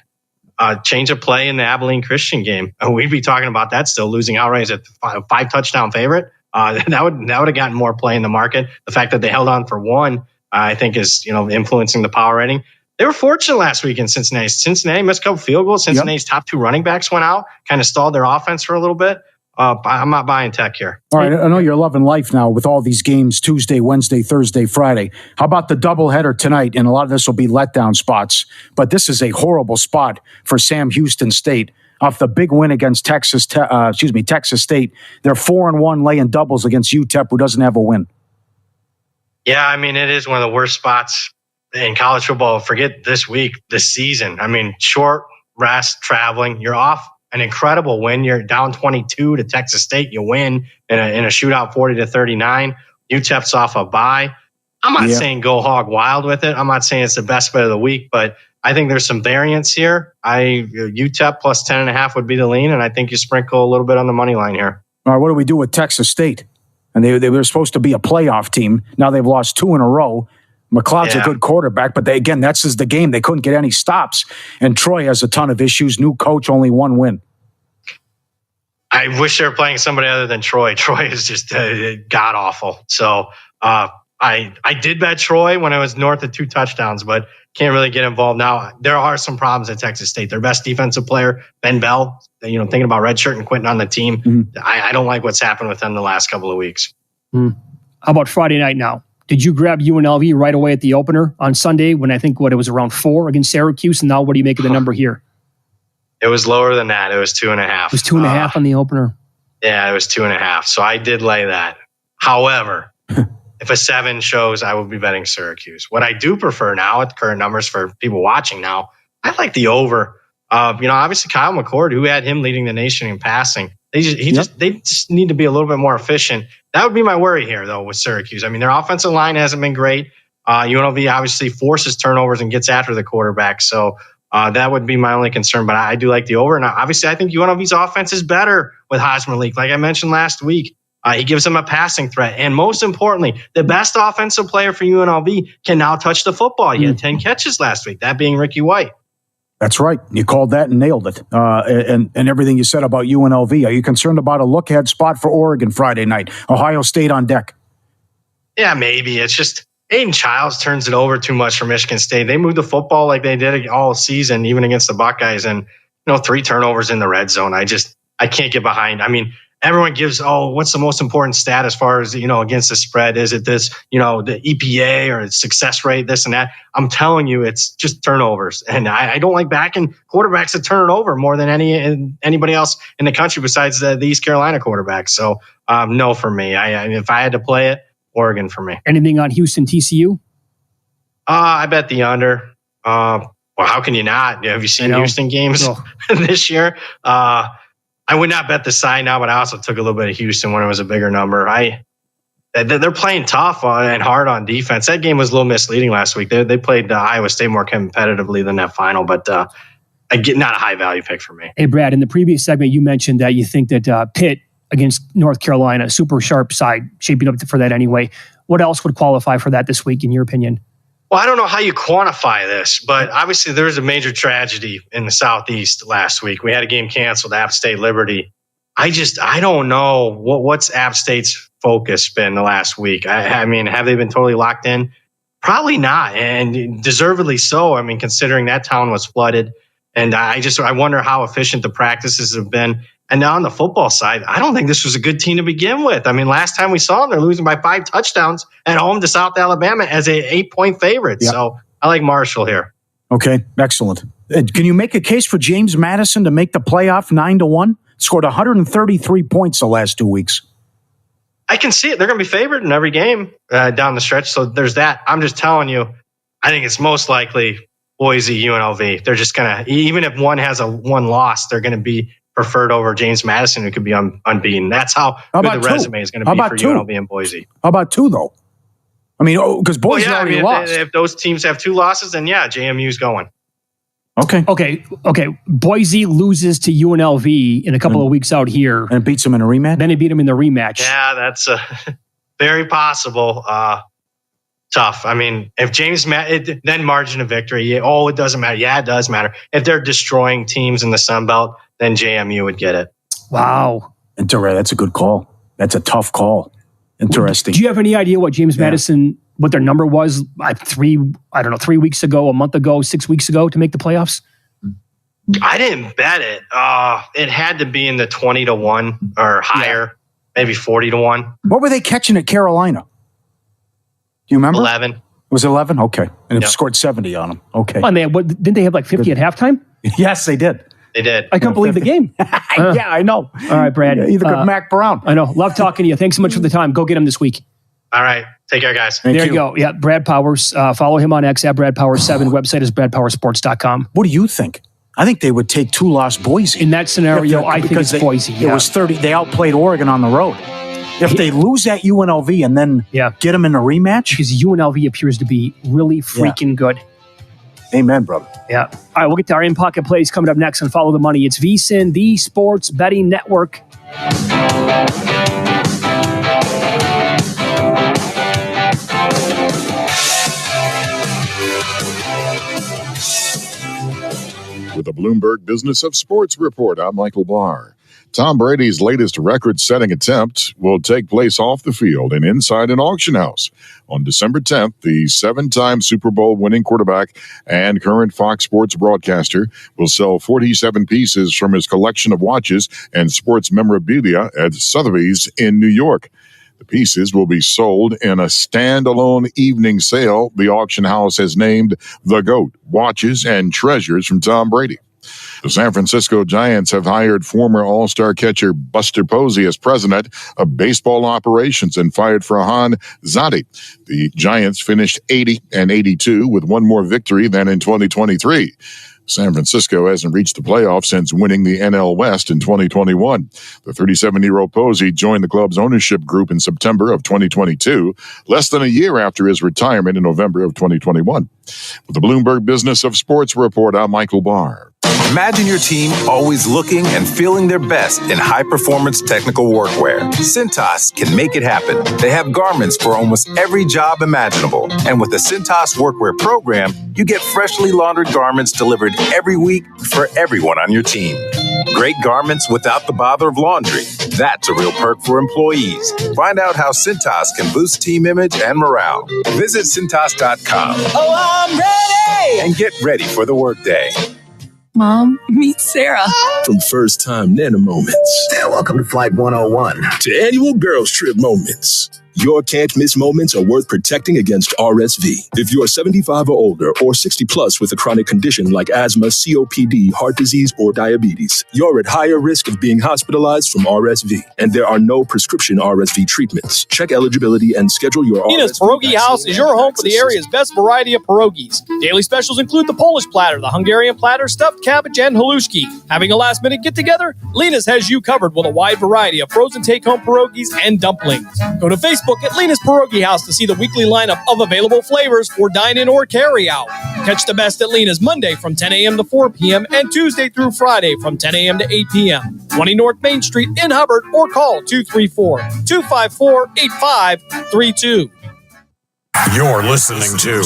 Change of play in the Abilene Christian game. We'd be talking about that still, losing outright as a 5-touchdown favorite. That would have gotten more play in the market. The fact that they held on for one, I think, is influencing the power rating. They were fortunate last week in Cincinnati. Cincinnati missed a couple field goals. Cincinnati's top 2 running backs went out, kind of stalled their offense for a little bit. I'm not buying Tech here. All right, I know you're loving life now with all these games Tuesday, Wednesday, Thursday, Friday. How about the doubleheader tonight? And a lot of this will be letdown spots, but this is a horrible spot for Sam Houston State. Off the big win against Texas State, they're 4-1 laying doubles against UTEP, who doesn't have a win. Yeah, I mean, it is one of the worst spots in college football. Forget this week, this season. I mean, short rest, traveling. You're off an incredible win. You're down 22 to Texas State. You win in a shootout 40-39. UTEP's off a bye. I'm not saying go hog wild with it. I'm not saying it's the best bet of the week, but I think there's some variance here. UTEP plus 10.5 would be the lean, and I think you sprinkle a little bit on the money line here. All right, what do we do with Texas State? And they were supposed to be a playoff team. Now they've lost 2 in a row. McLeod's a good quarterback, but that's just the game. They couldn't get any stops. And Troy has a ton of issues. New coach, only 1 win. I wish they were playing somebody other than Troy. Troy is just god-awful. So I did bet Troy when it was north of 2 touchdowns, but can't really get involved now. There are some problems at Texas State. Their best defensive player, Ben Bell, thinking about redshirt and Quentin on the team. Mm-hmm. I don't like what's happened with them the last couple of weeks. How about Friday night now? Did you grab UNLV right away at the opener on Sunday when I think it was around 4 against Syracuse? And now what do you make of the number here? It was lower than that. It was 2.5. It was 2.5 on the opener? Yeah, it was 2.5. So I did lay that. However, if a 7 shows, I would be betting Syracuse. What I do prefer now at the current numbers for people watching now, I like the over. Obviously Kyle McCord, who had him leading the nation in passing, they just need to be a little bit more efficient. That would be my worry here, though, with Syracuse. I mean, their offensive line hasn't been great. UNLV obviously forces turnovers and gets after the quarterback. So that would be my only concern. But I do like the over. And obviously, I think UNLV's offense is better with Hajj Malik. Like I mentioned last week, he gives them a passing threat. And most importantly, the best offensive player for UNLV can now touch the football. He had 10 catches last week, that being Ricky White. That's right. You called that and nailed it. And everything you said about UNLV. Are you concerned about a look-ahead spot for Oregon Friday night? Ohio State on deck. Yeah, maybe. It's just Aiden Childs turns it over too much for Michigan State. They moved the football like they did all season, even against the Buckeyes, and 3 turnovers in the red zone. I can't get behind. I mean, everyone gives, what's the most important stat as far as, against the spread? Is it this, the EPA or success rate, this and that? I'm telling you, it's just turnovers. And I don't like backing quarterbacks that turn it over more than anybody else in the country besides the East Carolina quarterbacks. So, no for me. If I had to play it, Oregon for me. Anything on Houston, TCU? I bet the under. Well, how can you not? Have you seen Houston games this year? I would not bet the side now, but I also took a little bit of Houston when it was a bigger number. They're playing tough and hard on defense. That game was a little misleading last week. They played Iowa State more competitively than that final, but not a high value pick for me. Hey, Brad, in the previous segment, you mentioned that you think that Pitt against North Carolina. Super sharp side, shaping up for that anyway. What else would qualify for that this week, in your opinion? Well, I don't know how you quantify this, but obviously there was a major tragedy in the Southeast last week. We had a game canceled, App State Liberty. I don't know what's App State's focus been the last week. I mean, have they been totally locked in? Probably not, and deservedly so. I mean, considering that town was flooded, and I wonder how efficient the practices have been. And now on the football side, I don't think this was a good team to begin with. I mean, last time we saw them, they're losing by 5 touchdowns at home to South Alabama as an 8-point favorite. Yep. So I like Marshall here. Okay, excellent. Can you make a case for James Madison to make the playoff 9-1? Scored 133 points the last 2 weeks. I can see it. They're going to be favored in every game down the stretch. So there's that. I'm just telling you, I think it's most likely Boise, UNLV. They're just going to, even if one has one loss, they're going to be preferred over James Madison, who could be unbeaten. That's how good the resume is going to be for UNLV and Boise. How about 2, though? I mean, because Boise already lost. If those teams have 2 losses, then yeah, JMU's going. Okay. Boise loses to UNLV in a couple of weeks out here. And beats them in a rematch? Then they beat them in the rematch. Yeah, that's very possible. Tough. I mean, if James then margin of victory. It doesn't matter. Yeah, it does matter. If they're destroying teams in the Sun Belt, then JMU would get it. Wow. That's a good call. That's a tough call. Interesting. Do you have any idea what James Madison, what their number was 3 weeks ago, a month ago, 6 weeks ago to make the playoffs? I didn't bet it. It had to be in the 20-1 or higher, maybe 40-1. What were they catching at Carolina? Do you remember? 11. It was 11? Okay. And it scored 70 on them. Okay. Oh, didn't they have like 50 at halftime? Yes, they did. They did. I couldn't believe the game. Yeah, I know. All right, Brad. Either good Mac Brown. I know. Love talking to you. Thanks so much for the time. Go get him this week. All right. Take care, guys. There you go. Yeah, Brad Powers. Follow him on X at Brad Powers 7. Website is bradpowersports.com. What do you think? I think they would take 2-loss Boise. In that scenario, I think it's Boise. It was 30. They outplayed Oregon on the road. If they lose at UNLV and then get them in a rematch? Because UNLV appears to be really freaking good. Amen, brother. Yeah. All right, we'll get to our in-pocket plays coming up next on Follow the Money. It's VSiN, the Sports Betting Network. With the Bloomberg Business of Sports Report, I'm Michael Barr. Tom Brady's latest record-setting attempt will take place off the field and inside an auction house. On December 10th, the 7-time Super Bowl winning quarterback and current Fox Sports broadcaster will sell 47 pieces from his collection of watches and sports memorabilia at Sotheby's in New York. The pieces will be sold in a standalone evening sale the auction house has named The GOAT, Watches and Treasures from Tom Brady. The San Francisco Giants have hired former All-Star catcher Buster Posey as president of baseball operations and fired Farhan Zadi. The Giants finished 80-82 with one more victory than in 2023. San Francisco hasn't reached the playoffs since winning the NL West in 2021. The 37-year-old Posey joined the club's ownership group in September of 2022, less than a year after his retirement in November of 2021. With the Bloomberg Business of Sports Report, I'm Michael Barr. Imagine your team always looking and feeling their best in high-performance technical workwear. Cintas can make it happen. They have garments for almost every job imaginable. And with the Cintas Workwear program, you get freshly laundered garments delivered every week for everyone on your team. Great garments without the bother of laundry. That's a real perk for employees. Find out how Cintas can boost team image and morale. Visit Cintas.com. Oh, I'm ready! And get ready for the workday. Mom, meet Sarah. From first-time Nana moments. Yeah, welcome to Flight 101. To annual girls trip moments. Your can't-miss moments are worth protecting against RSV. If you are 75 or older or 60 plus with a chronic condition like asthma, COPD, heart disease, or diabetes, you're at higher risk of being hospitalized from RSV. And there are no prescription RSV treatments. Check eligibility and schedule your Nina's Pierogi House is your home for the area's best variety of pierogies. Daily specials include the Polish platter, the Hungarian platter, stuffed cabbage, and halushki. Having a last-minute get-together? Lena's has you covered with a wide variety of frozen take-home pierogies and dumplings. Go to Facebook at Lena's Pierogi House to see the weekly lineup of available flavors for dine-in or carry-out. Catch the best at Lena's Monday from 10 a.m. to 4 p.m. and Tuesday through Friday from 10 a.m. to 8 p.m. 20 North Main Street in Hubbard, or call 234-254-8532. You're listening to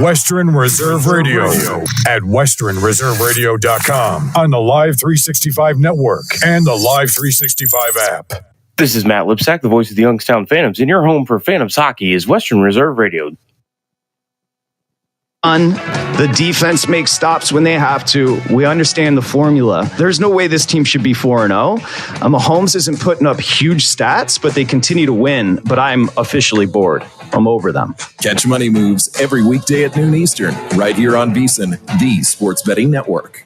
Western Reserve Radio at westernreserveradio.com on the Live 365 network and the Live 365 app. This is Matt Lipsack, the voice of the Youngstown Phantoms, and your home for Phantoms hockey is Western Reserve Radio. The defense makes stops when they have to. We understand the formula. There's no way this team should be 4-0. Mahomes isn't putting up huge stats, but they continue to win. But I'm officially bored. I'm over them. Catch Money Moves every weekday at noon Eastern, right here on VSiN, the Sports Betting Network.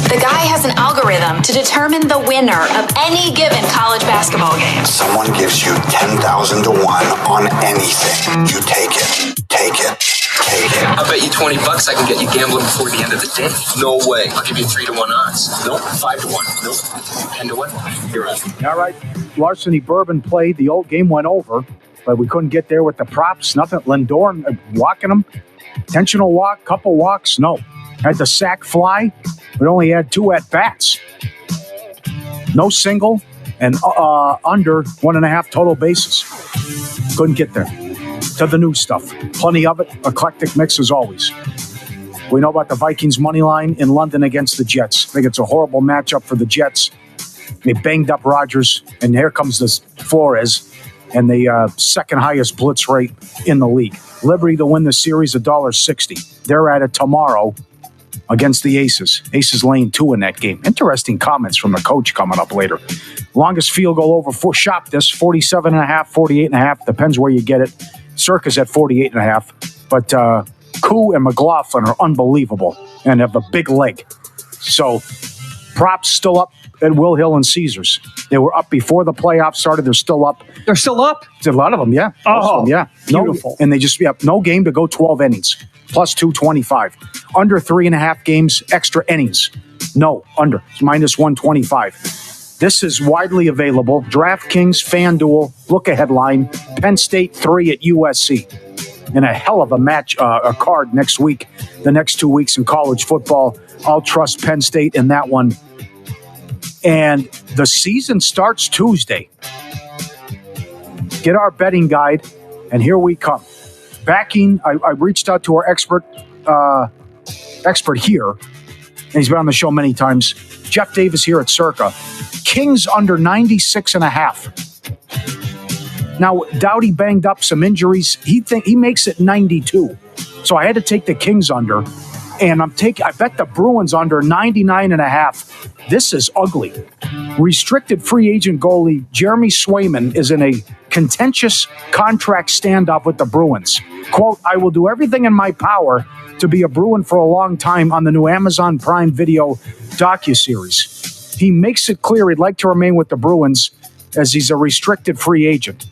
The guy has an algorithm to determine the winner of any given college basketball game. Someone gives you 10,000 to 1 on anything. You take it. Take it. Take it. I'll bet you $20 I can get you gambling before the end of the day. No way. I'll give you 3 to 1 odds. Nope. 5 to 1. Nope. 10 to 1. You're out. All right. Larceny Bourbon played. The old game went over, but we couldn't get there with the props. Nothing. Lindor walking them. Intentional walk, couple walks. No. Had the sack fly, but only had 2 at-bats. No single, and under 1.5 total bases. Couldn't get there. To the new stuff. Plenty of it. Eclectic mix as always. We know about the Vikings money line in London against the Jets. I think it's a horrible matchup for the Jets. They banged up Rodgers, and here comes this Flores, and the second highest blitz rate in the league. Liberty to win the series, $1.60. They're at it tomorrow against the Aces. Aces laying 2 in that game. Interesting comments from the coach coming up later. Longest field goal over for shop this, 47.5, 48.5. Depends where you get it. Circa's at 48.5. But Koo and McLaughlin are unbelievable and have a big leg. So props still up at Will Hill and Caesars. They were up before the playoffs started. They're still up. They're still up? A lot of them, yeah. Oh, yeah. Beautiful. And they just have no game to go 12 innings. Plus 225. Under 3.5 games, extra innings. No, under. It's minus 125. This is widely available. DraftKings, FanDuel, look ahead line. Penn State 3 at USC. And a hell of a match, a card next week. The next 2 weeks in college football. I'll trust Penn State in that one. And the season starts Tuesday. Get our betting guide, and here we come. Backing, I reached out to our expert here, and he's been on the show many times. Jeff Davis here at Circa. Kings under 96.5. Now, Dowdy banged up some injuries. He makes it 92. So I had to take the Kings under, and I bet the Bruins under 99.5. This is ugly. Restricted free agent goalie Jeremy Swayman is in a contentious contract standoff with the Bruins. Quote, I will do everything in my power to be a Bruin for a long time on the new Amazon Prime Video docuseries. He makes it clear he'd like to remain with the Bruins as he's a restricted free agent.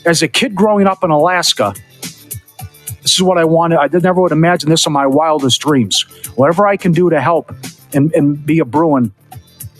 As a kid growing up in Alaska, this is what I wanted. I never would imagine this in my wildest dreams. Whatever I can do to help and be a Bruin,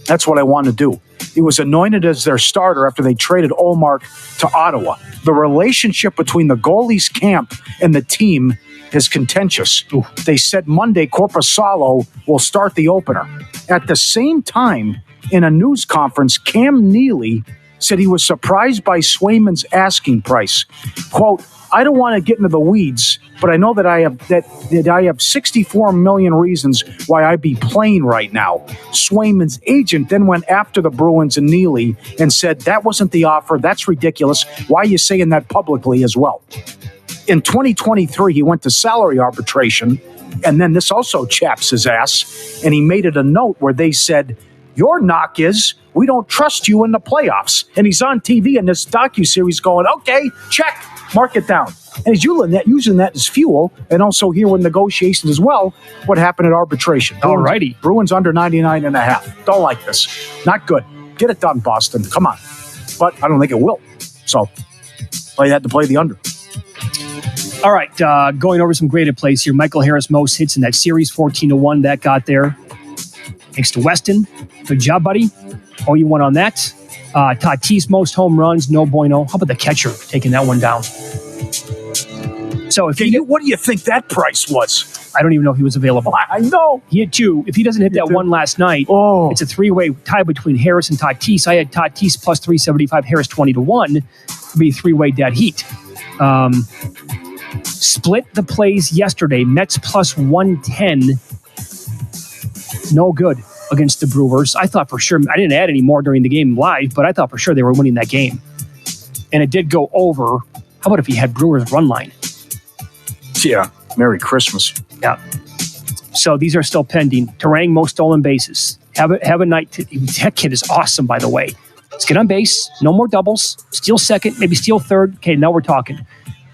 that's what I want to do. He was anointed as their starter after they traded Olmark to Ottawa. The relationship between the goalies camp and the team is contentious. They said Monday Korpisalo will start the opener. At the same time, in a news conference, Cam Neely said he was surprised by Swayman's asking price. Quote, I don't want to get into the weeds, but I know that I have 64 million reasons why I'd be playing right now. Swayman's agent then went after the Bruins and Neely and said, that wasn't the offer. That's ridiculous. Why are you saying that publicly as well? In 2023, he went to salary arbitration, and then this also chaps his ass, and he made it a note where they said, your knock is we don't trust you in the playoffs. And he's on TV in this docuseries going, okay, check, mark it down. And he's using that as fuel, and also here with negotiations as well, what happened at arbitration. All righty. Bruins under 99.5. Don't like this. Not good. Get it done, Boston. Come on. But I don't think it will. So I had to play the under. All right, going over some graded plays here. Michael Harris, most hits in that series, 14-1. That got there. Thanks to Weston. Good job, buddy. Oh, you won on that. Tatis most home runs, no bueno. How about the catcher taking that one down? So if what do you think that price was? I don't even know if he was available. I know. He hit 2. If he doesn't hit that one last night, it's a 3-way tie between Harris and Tatis. I had Tatis plus 375, Harris 20-1. It'd be a 3-way dead heat. Split the plays yesterday. Mets plus 110. No good against the Brewers. I thought for sure, I didn't add any more during the game live, but I thought for sure they were winning that game. And it did go over. How about if he had Brewers run line? Yeah. Merry Christmas. Yeah. So these are still pending. Terang, most stolen bases. Have a night. That kid is awesome, by the way. Let's get on base. No more doubles. Steal second, maybe steal third. Okay, now we're talking.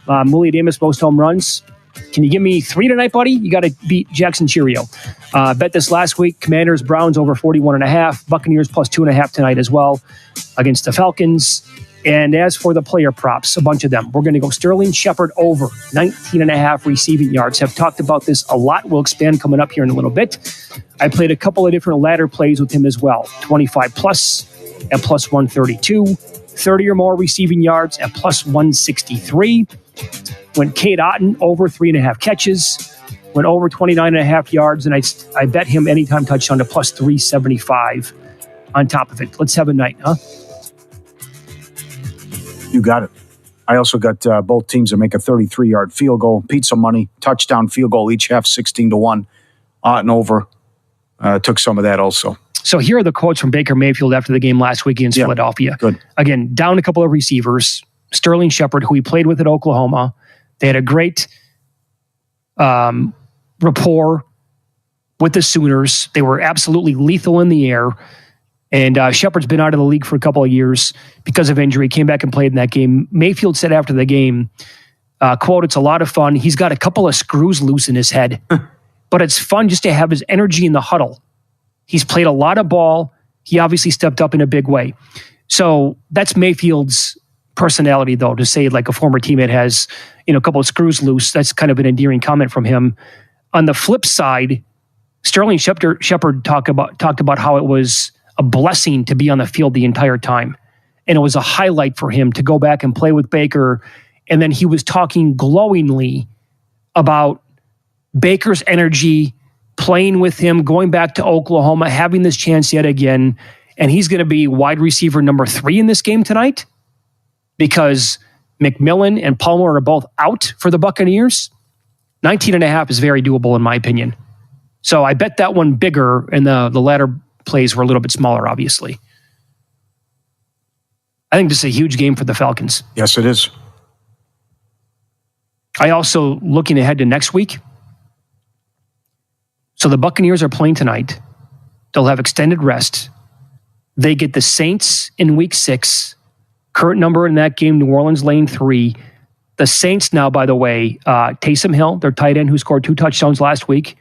Muley Damas, most home runs. Can you give me 3 tonight, buddy? You got to beat Jackson Cheerio. Bet this last week. Commanders, Browns over 41.5. Buccaneers plus 2.5 tonight as well against the Falcons. And as for the player props, a bunch of them. We're going to go Sterling Shepard over 19.5 receiving yards. Have talked about this a lot. We'll expand coming up here in a little bit. I played a couple of different ladder plays with him as well. 25 plus at plus 132. 30 or more receiving yards at plus 163. Went Cade Otton over 3.5 catches. Went over 29.5 yards. And I bet him anytime touchdown to plus 375 on top of it. Let's have a night, huh? You got it. I also got both teams to make a 33-yard field goal, pizza money, touchdown field goal, each half 16-1. Otten over. Took some of that also. So here are the quotes from Baker Mayfield after the game last week against Philadelphia. Good. Again, down a couple of receivers. Sterling Shepard, who he played with at Oklahoma. They had a great rapport with the Sooners. They were absolutely lethal in the air. And Shepard's been out of the league for a couple of years because of injury. Came back and played in that game. Mayfield said after the game, quote, "It's a lot of fun. He's got a couple of screws loose in his head. But it's fun just to have his energy in the huddle. He's played a lot of ball. He obviously stepped up in a big way." So that's Mayfield's personality, though, to say like a former teammate has, a couple of screws loose. That's kind of an endearing comment from him. On the flip side, Sterling Shepard talked about how it was a blessing to be on the field the entire time. And it was a highlight for him to go back and play with Baker. And then he was talking glowingly about Baker's energy, playing with him, going back to Oklahoma, having this chance yet again. And he's going to be wide receiver number 3 in this game tonight because McMillan and Palmer are both out for the Buccaneers. 19.5 is very doable in my opinion. So I bet that one bigger, and the latter plays were a little bit smaller, obviously. I think this is a huge game for the Falcons. Yes, it is. I also, looking ahead to next week, so the Buccaneers are playing tonight. They'll have extended rest. They get the Saints in week 6. Current number in that game, New Orleans lane 3. The Saints now, by the way, Taysom Hill, their tight end who scored 2 touchdowns last week.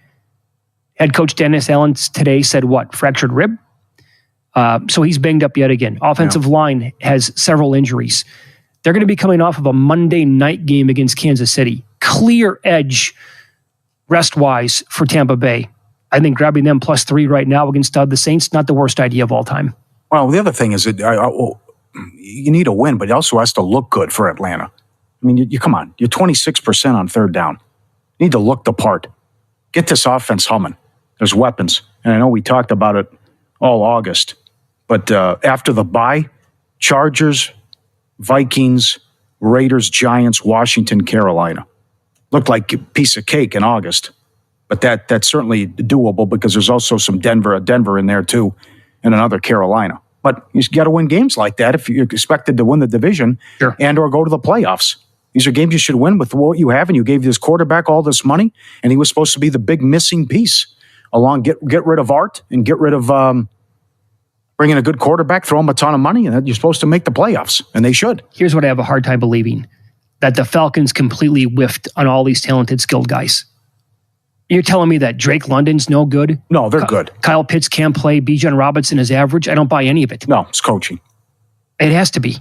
Head coach Dennis Allen today said what? Fractured rib? So he's banged up yet again. Offensive line has several injuries. They're going to be coming off of a Monday night game against Kansas City. Clear edge rest-wise for Tampa Bay. I think grabbing them plus 3 right now against the Saints, not the worst idea of all time. Well, the other thing is that you need a win, but it also has to look good for Atlanta. I mean, you come on. You're 26% on third down. You need to look the part. Get this offense humming. There's weapons. And I know we talked about it all August. But after the bye, Chargers, Vikings, Raiders, Giants, Washington, Carolina. Looked like a piece of cake in August. But that's certainly doable because there's also some Denver in there too, and another Carolina. But you got to win games like that if you're expected to win the division and or go to the playoffs. These are games you should win with what you have, and you gave this quarterback all this money, and he was supposed to be the big missing piece. Get rid of Art and get rid of bring in a good quarterback, throw him a ton of money, and you're supposed to make the playoffs, and they should. Here's what I have a hard time believing, that the Falcons completely whiffed on all these talented, skilled guys. You're telling me that Drake London's no good? No, they're good. Kyle Pitts can't play. Bijan Robinson is average. I don't buy any of it. No, it's coaching. It has to be.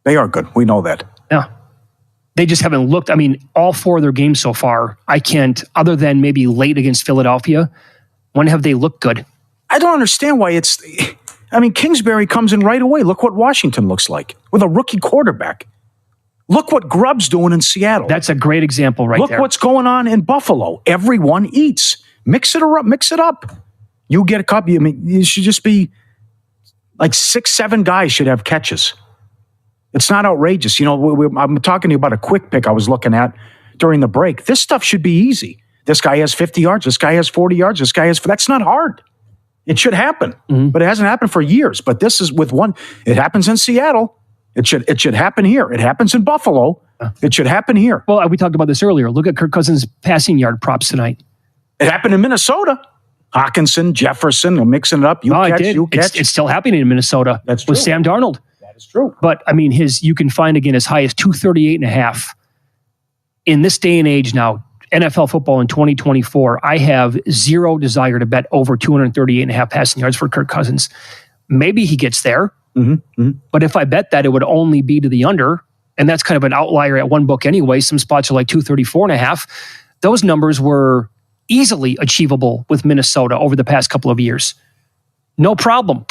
They are good. We know that. Yeah. They just haven't looked. I mean, all 4 of their games so far, I can't, other than maybe late against Philadelphia, when have they looked good? I don't understand why I mean, Kingsbury comes in right away. Look what Washington looks like with a rookie quarterback. Look what Grubb's doing in Seattle. That's a great example there. Look what's going on in Buffalo. Everyone eats. Mix it up. You get a couple. I mean, it should just be like 6-7 guys should have catches. It's not outrageous. You know, I'm talking to you about a quick pick I was looking at during the break. This stuff should be easy. This guy has 50 yards. This guy has 40 yards. This guy has... That's not hard. It should happen, but it hasn't happened for years. But this is with one. It happens in Seattle. It should happen here. It happens in Buffalo. It should happen here. Well, we talked about this earlier. Look at Kirk Cousins' passing yard props tonight. It happened in Minnesota. Hawkinson, Jefferson, they're mixing it up. You catch. It's still happening in Minnesota. That's true. With Sam Darnold. That is true. But I mean, you can find again as high as 238.5 in this day and age now. NFL football in 2024. I have zero desire to bet over 238.5 passing yards for Kirk Cousins. Maybe he gets there. But if I bet that, it would only be to the under. And that's kind of an outlier at one book anyway. Some spots are like 234.5. Those numbers were easily achievable with Minnesota over the past couple of years. No problem.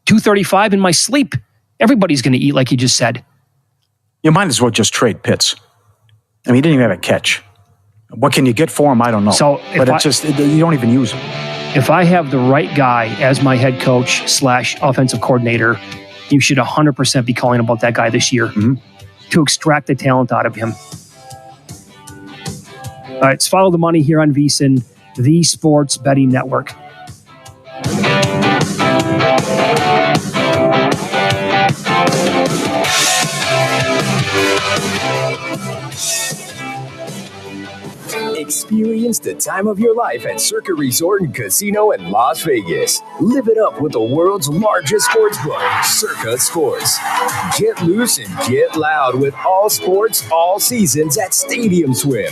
235 in my sleep. Everybody's going to eat like you just said. You might as well just trade Pitts. I mean, he didn't even have a catch. What can you get for him? I don't know. But you don't even use him. If I have the right guy as my head coach / offensive coordinator, you should 100% be calling about that guy this year to extract the talent out of him. All right, let's follow the money here on VSiN, the Sports Betting Network. Experience the time of your life at Circa Resort and Casino in Las Vegas. Live it up with the world's largest sports book, Circa Sports. Get loose and get loud with all sports, all seasons at Stadium Swim.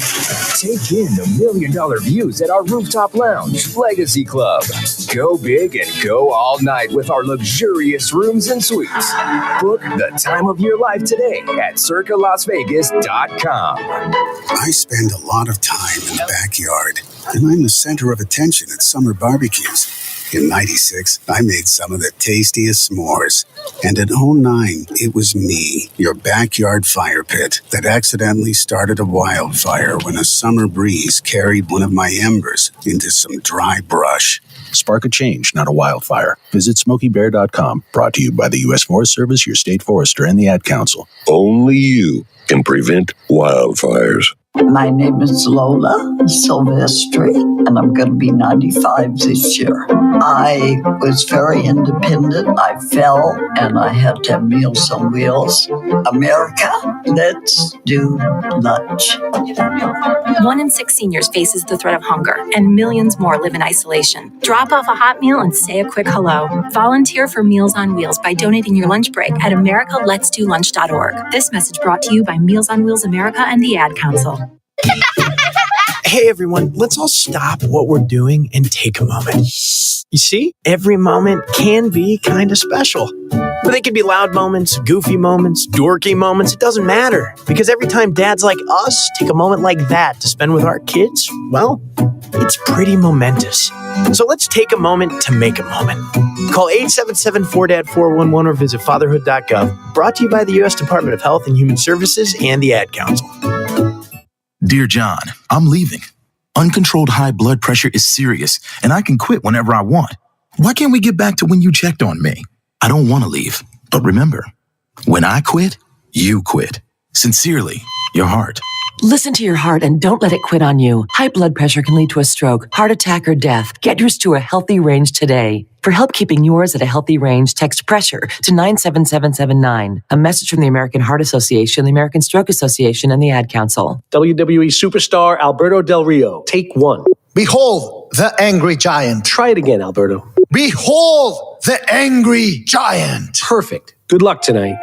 Take in the $1 million views at our rooftop lounge, Legacy Club. Go big and go all night with our luxurious rooms and suites. Book the time of your life today at circalasvegas.com. I spend a lot of time in the backyard, and I'm the center of attention at summer barbecues. In '96, I made some of the tastiest s'mores. And in '09, it was me, your backyard fire pit, that accidentally started a wildfire when a summer breeze carried one of my embers into some dry brush. Spark a change, not a wildfire. Visit SmokeyBear.com. Brought to you by the U.S. Forest Service, your state forester, and the Ad Council. Only you can prevent wildfires. My name is Lola Silvestri, and I'm going to be 95 this year. I was very independent. I fell, and I had to have Meals on Wheels. America, let's do lunch. 1 in 6 seniors faces the threat of hunger, and millions more live in isolation. Drop off a hot meal and say a quick hello. Volunteer for Meals on Wheels by donating your lunch break at americaletsdolunch.org. This message brought to you by Meals on Wheels America and the Ad Council. Hey everyone, let's all stop what we're doing and take a moment. You see, every moment can be kind of special. But they can be loud moments, goofy moments, dorky moments. It doesn't matter. Because every time dads like us take a moment like that to spend with our kids, well, it's pretty momentous. So let's take a moment to make a moment. Call 877-4DAD-411 or visit fatherhood.gov. Brought to you by the U.S. Department of Health and Human Services and the Ad Council. Dear John, I'm leaving. Uncontrolled high blood pressure is serious, and I can quit whenever I want. Why can't we get back to when you checked on me? I don't want to leave, but remember, when I quit, you quit. Sincerely, your heart. Listen to your heart and don't let it quit on you. High blood pressure can lead to a stroke, heart attack, or death. Get yours to a healthy range today. For help keeping yours at a healthy range, text PRESSURE to 97779. A message from the American Heart Association, the American Stroke Association, and the Ad Council. WWE superstar Alberto Del Rio. Take one. Behold the angry giant. Try it again, Alberto. Behold the angry giant. Perfect. Good luck tonight.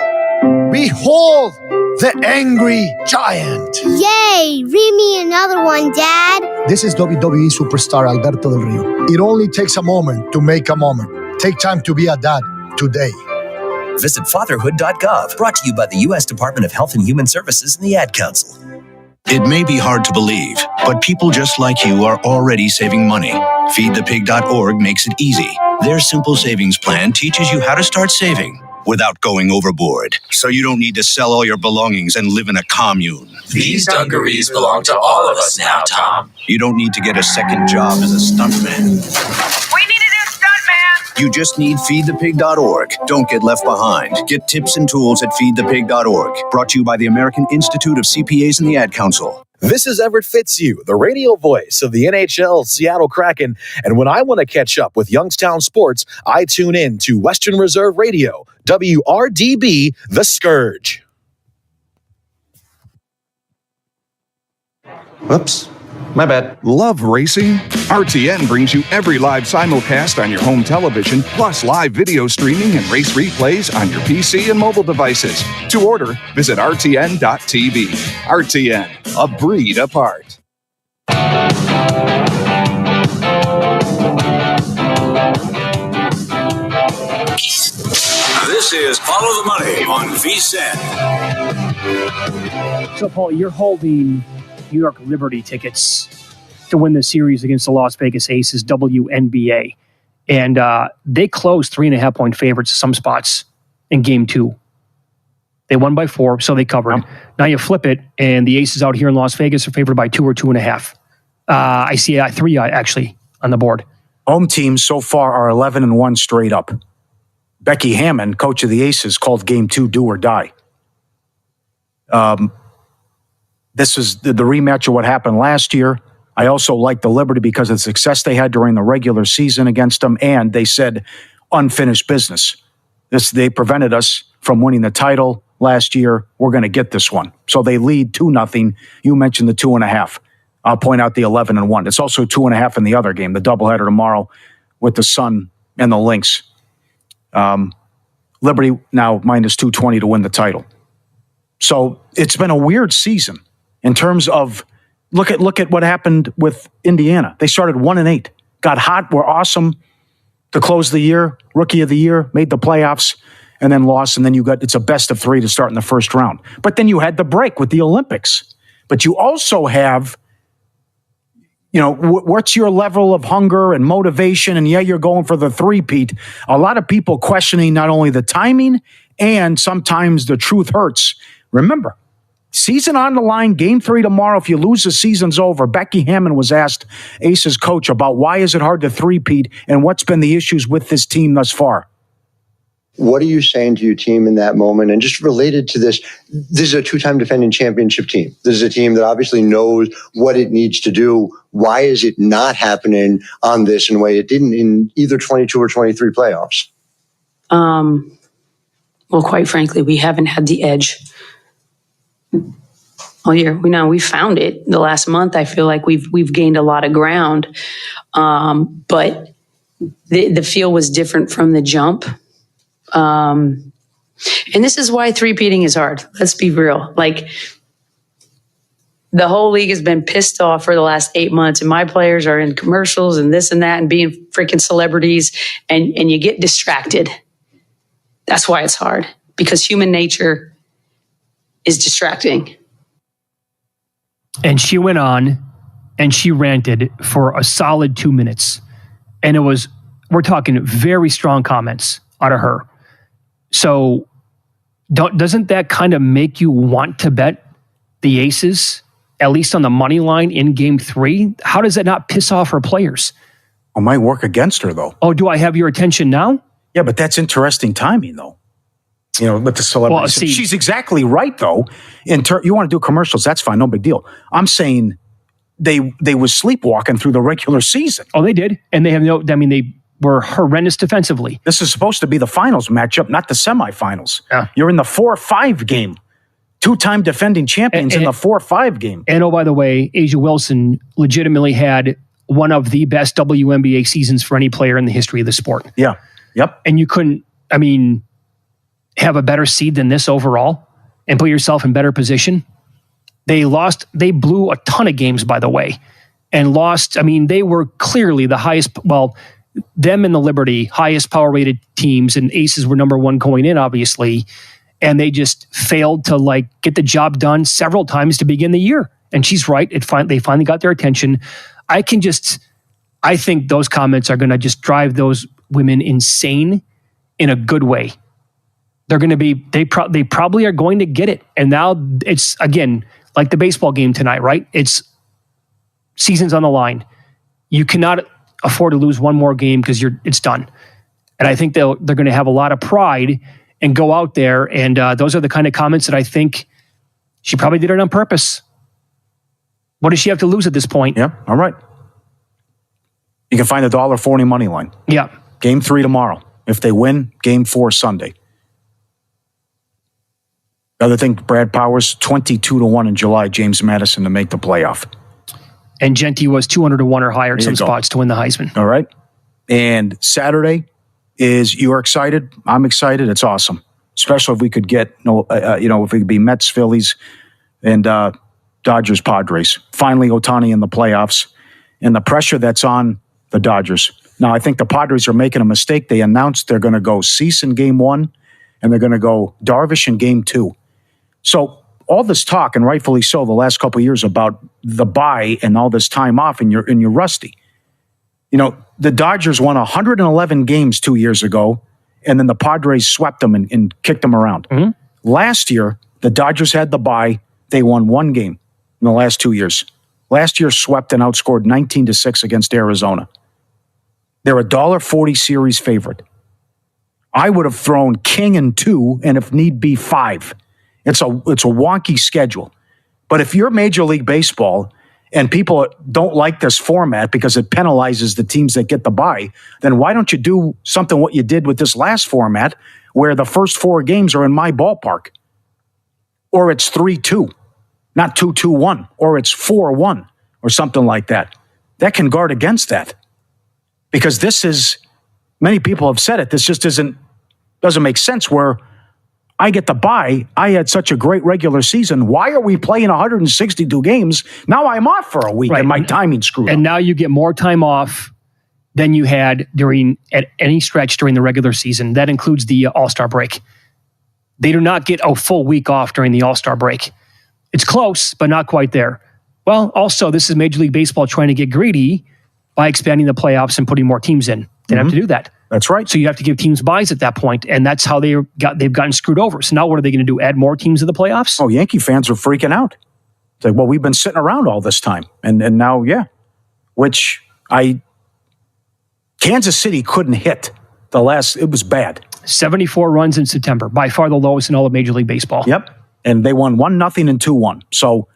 Behold the angry giant. Yay! Read me another one, Dad. This is WWE superstar Alberto Del Rio. It only takes a moment to make a moment. Take time to be a dad today. Visit fatherhood.gov. Brought to you by the U.S. Department of Health and Human Services and the Ad Council. It may be hard to believe, but people just like you are already saving money. FeedThePig.org makes it easy. Their simple savings plan teaches you how to start saving without going overboard, so you don't need to sell all your belongings and live in a commune. These dungarees belong to all of us now, Tom. You don't need to get a second job as a stuntman. We need a new stuntman! You just need FeedThePig.org. Don't get left behind. Get tips and tools at FeedThePig.org. Brought to you by the American Institute of CPAs and the Ad Council. This is Everett Fitzhugh, the radio voice of the NHL Seattle Kraken. And when I want to catch up with Youngstown sports, I tune in to Western Reserve Radio, WRDB, The Scourge. Whoops. My bad. Love racing? RTN brings you every live simulcast on your home television, plus live video streaming and race replays on your PC and mobile devices. To order, visit rtn.tv. RTN, a breed apart. This is Follow the Money on VSiN. So, Paul, you're holding New York Liberty tickets to win the series against the Las Vegas Aces WNBA. And they closed 3.5-point favorites in some spots in game 2. They won by 4, so they covered. Now you flip it, and the Aces out here in Las Vegas are favored by 2 or 2.5. I see 3 actually on the board. Home teams so far are 11-1 straight up. Becky Hammond, coach of the Aces, called game 2 do or die. This is the rematch of what happened last year. I also like the Liberty because of the success they had during the regular season against them, and they said unfinished business. They prevented us from winning the title last year. We're going to get this one. So they lead 2-0. You mentioned the 2.5. I'll point out the 11-1. It's also 2.5 in the other game, the doubleheader tomorrow with the Sun and the Lynx. Liberty now minus 220 to win the title. So it's been a weird season. In terms of, look at what happened with Indiana. They started 1-8, got hot, were awesome to close the year, rookie of the year, made the playoffs, and then lost. And then it's a best of 3 to start in the first round. But then you had the break with the Olympics. But you also have, what's your level of hunger and motivation? And you're going for the three-peat. A lot of people questioning not only the timing and sometimes the truth hurts. Remember, season on the line, game 3 tomorrow. If you lose, the season's over. Becky Hammond was asked, Aces coach, about why is it hard to three-peat and what's been the issues with this team thus far. What are you saying to your team in that moment? And just related to this is a 2-time defending championship team. This is a team that obviously knows what it needs to do. Why is it not happening on this in a way it didn't in either 22 or 23 playoffs? Well, quite frankly, we haven't had the edge all year. We found it the last month. I feel like we've gained a lot of ground, but the feel was different from the jump. And this is why three-peating is hard. Let's be real. Like, the whole league has been pissed off for the last 8 months, and my players are in commercials and this and that and being freaking celebrities, and you get distracted. That's why it's hard, because human nature is distracting. And she went on and she ranted for a solid 2 minutes. And we're talking very strong comments out of her. So doesn't that kind of make you want to bet the Aces, at least on the money line in game 3? How does that not piss off her players? It might work against her, though. Oh, do I have your attention now? Yeah, but that's interesting timing, though. With the celebrities. Well, she's exactly right, though. You want to do commercials, that's fine, no big deal. I'm saying they was sleepwalking through the regular season. Oh, they did. And they were horrendous defensively. This is supposed to be the finals matchup, not the semifinals. Yeah. You're in the 4-5 game. 2-time defending champions in the 4-5 game. And oh, by the way, A'ja Wilson legitimately had one of the best WNBA seasons for any player in the history of the sport. Yeah. Yep. And you couldn't, have a better seed than this overall and put yourself in better position. They blew a ton of games, by the way, and lost. They were clearly the highest, them and the Liberty, highest power rated teams, and Aces were number 1 going in, obviously. and they just failed to get the job done several times to begin the year. And she's right. They finally got their attention. I think those comments are going to just drive those women insane in a good way. They're going to be, they probably are going to get it. And now it's, again, like the baseball game tonight, right? It's season's on the line. You cannot afford to lose one more game because it's done. And I think they're going to have a lot of pride and go out there. And those are the kind of comments that I think she probably did it on purpose. What does she have to lose at this point? Yeah, all right. You can find the $1.40 money line. Yeah. Game 3 tomorrow. If they win, Game 4 Sunday. The other thing, Brad Powers, 22-1 in July, James Madison to make the playoff. And Genty was 200-1 or higher in some spots to win the Heisman. All right. And Saturday is, you're excited. I'm excited. It's awesome. Especially if we could get, if we could be Mets, Phillies, and Dodgers, Padres. Finally, Ohtani in the playoffs. And the pressure that's on the Dodgers. Now, I think the Padres are making a mistake. They announced they're going to go Cease in Game 1, and they're going to go Darvish in Game 2. So all this talk, and rightfully so, the last couple of years about the bye and all this time off, and you're rusty. The Dodgers won 111 games 2 years ago, and then the Padres swept them and kicked them around. Mm-hmm. Last year, the Dodgers had the bye. They won one game in the last 2 years. Last year, swept and outscored 19-6 against Arizona. They're a $1.40 series favorite. I would have thrown King in 2, and if need be, 5. It's a wonky schedule. But if you're Major League Baseball and people don't like this format because it penalizes the teams that get the bye, then why don't you do something what you did with this last format where the first 4 games are in my ballpark? Or it's 3-2, not 2-2-1, or it's 4-1 or something like that. That can guard against that. Because this is, many people have said it, this just doesn't make sense where I get the bye. I had such a great regular season. Why are we playing 162 games? Now I'm off for a week and my timing screwed up. And now you get more time off than you had at any stretch during the regular season. That includes the All-Star break. They do not get a full week off during the All-Star break. It's close, but not quite there. Well, also, this is Major League Baseball trying to get greedy by expanding the playoffs and putting more teams in. They have to do that. That's right. So you have to give teams buys at that point, and that's how they've gotten screwed over. So now what are they going to do? Add more teams to the playoffs? Oh, Yankee fans are freaking out. It's like, well, we've been sitting around all this time, and now, which Kansas City couldn't hit it was bad. 74 runs in September, by far the lowest in all of Major League Baseball. Yep, and they won 1-0 and 2-1. So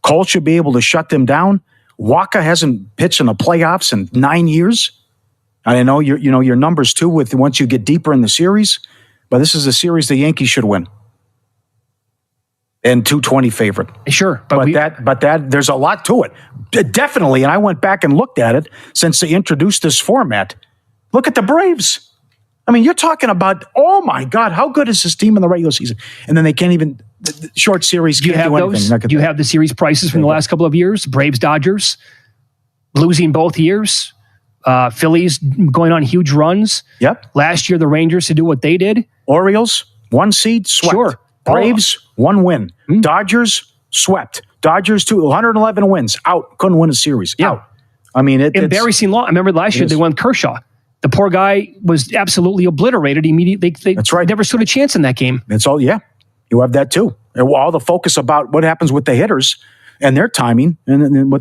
Cole should be able to shut them down. Waka hasn't pitched in the playoffs in 9 years. I know your numbers too with once you get deeper in the series, but this is a series the Yankees should win. And 220 favorite. Sure, but that there's a lot to it. Definitely, and I went back and looked at it since they introduced this format. Look at the Braves. I mean, you're talking about, oh my God, how good is this team in the regular season? And then they can't even the short series can't do anything. Do you have the series prices from the last couple of years? Braves, Dodgers, losing both years. Phillies going on huge runs. Yep. Last year, the Rangers to do what they did. Orioles, 1 seed, swept. Sure. Braves, 1 win. Dodgers, swept. Dodgers, 111 wins. Out. Couldn't win a series. Yeah. Out. I mean, embarrassing law. I remember last year they won Kershaw. The poor guy was absolutely obliterated immediately. That's right. Never stood a chance in that game. That's all. Yeah. You have that too. And all the focus about what happens with the hitters and their timing and what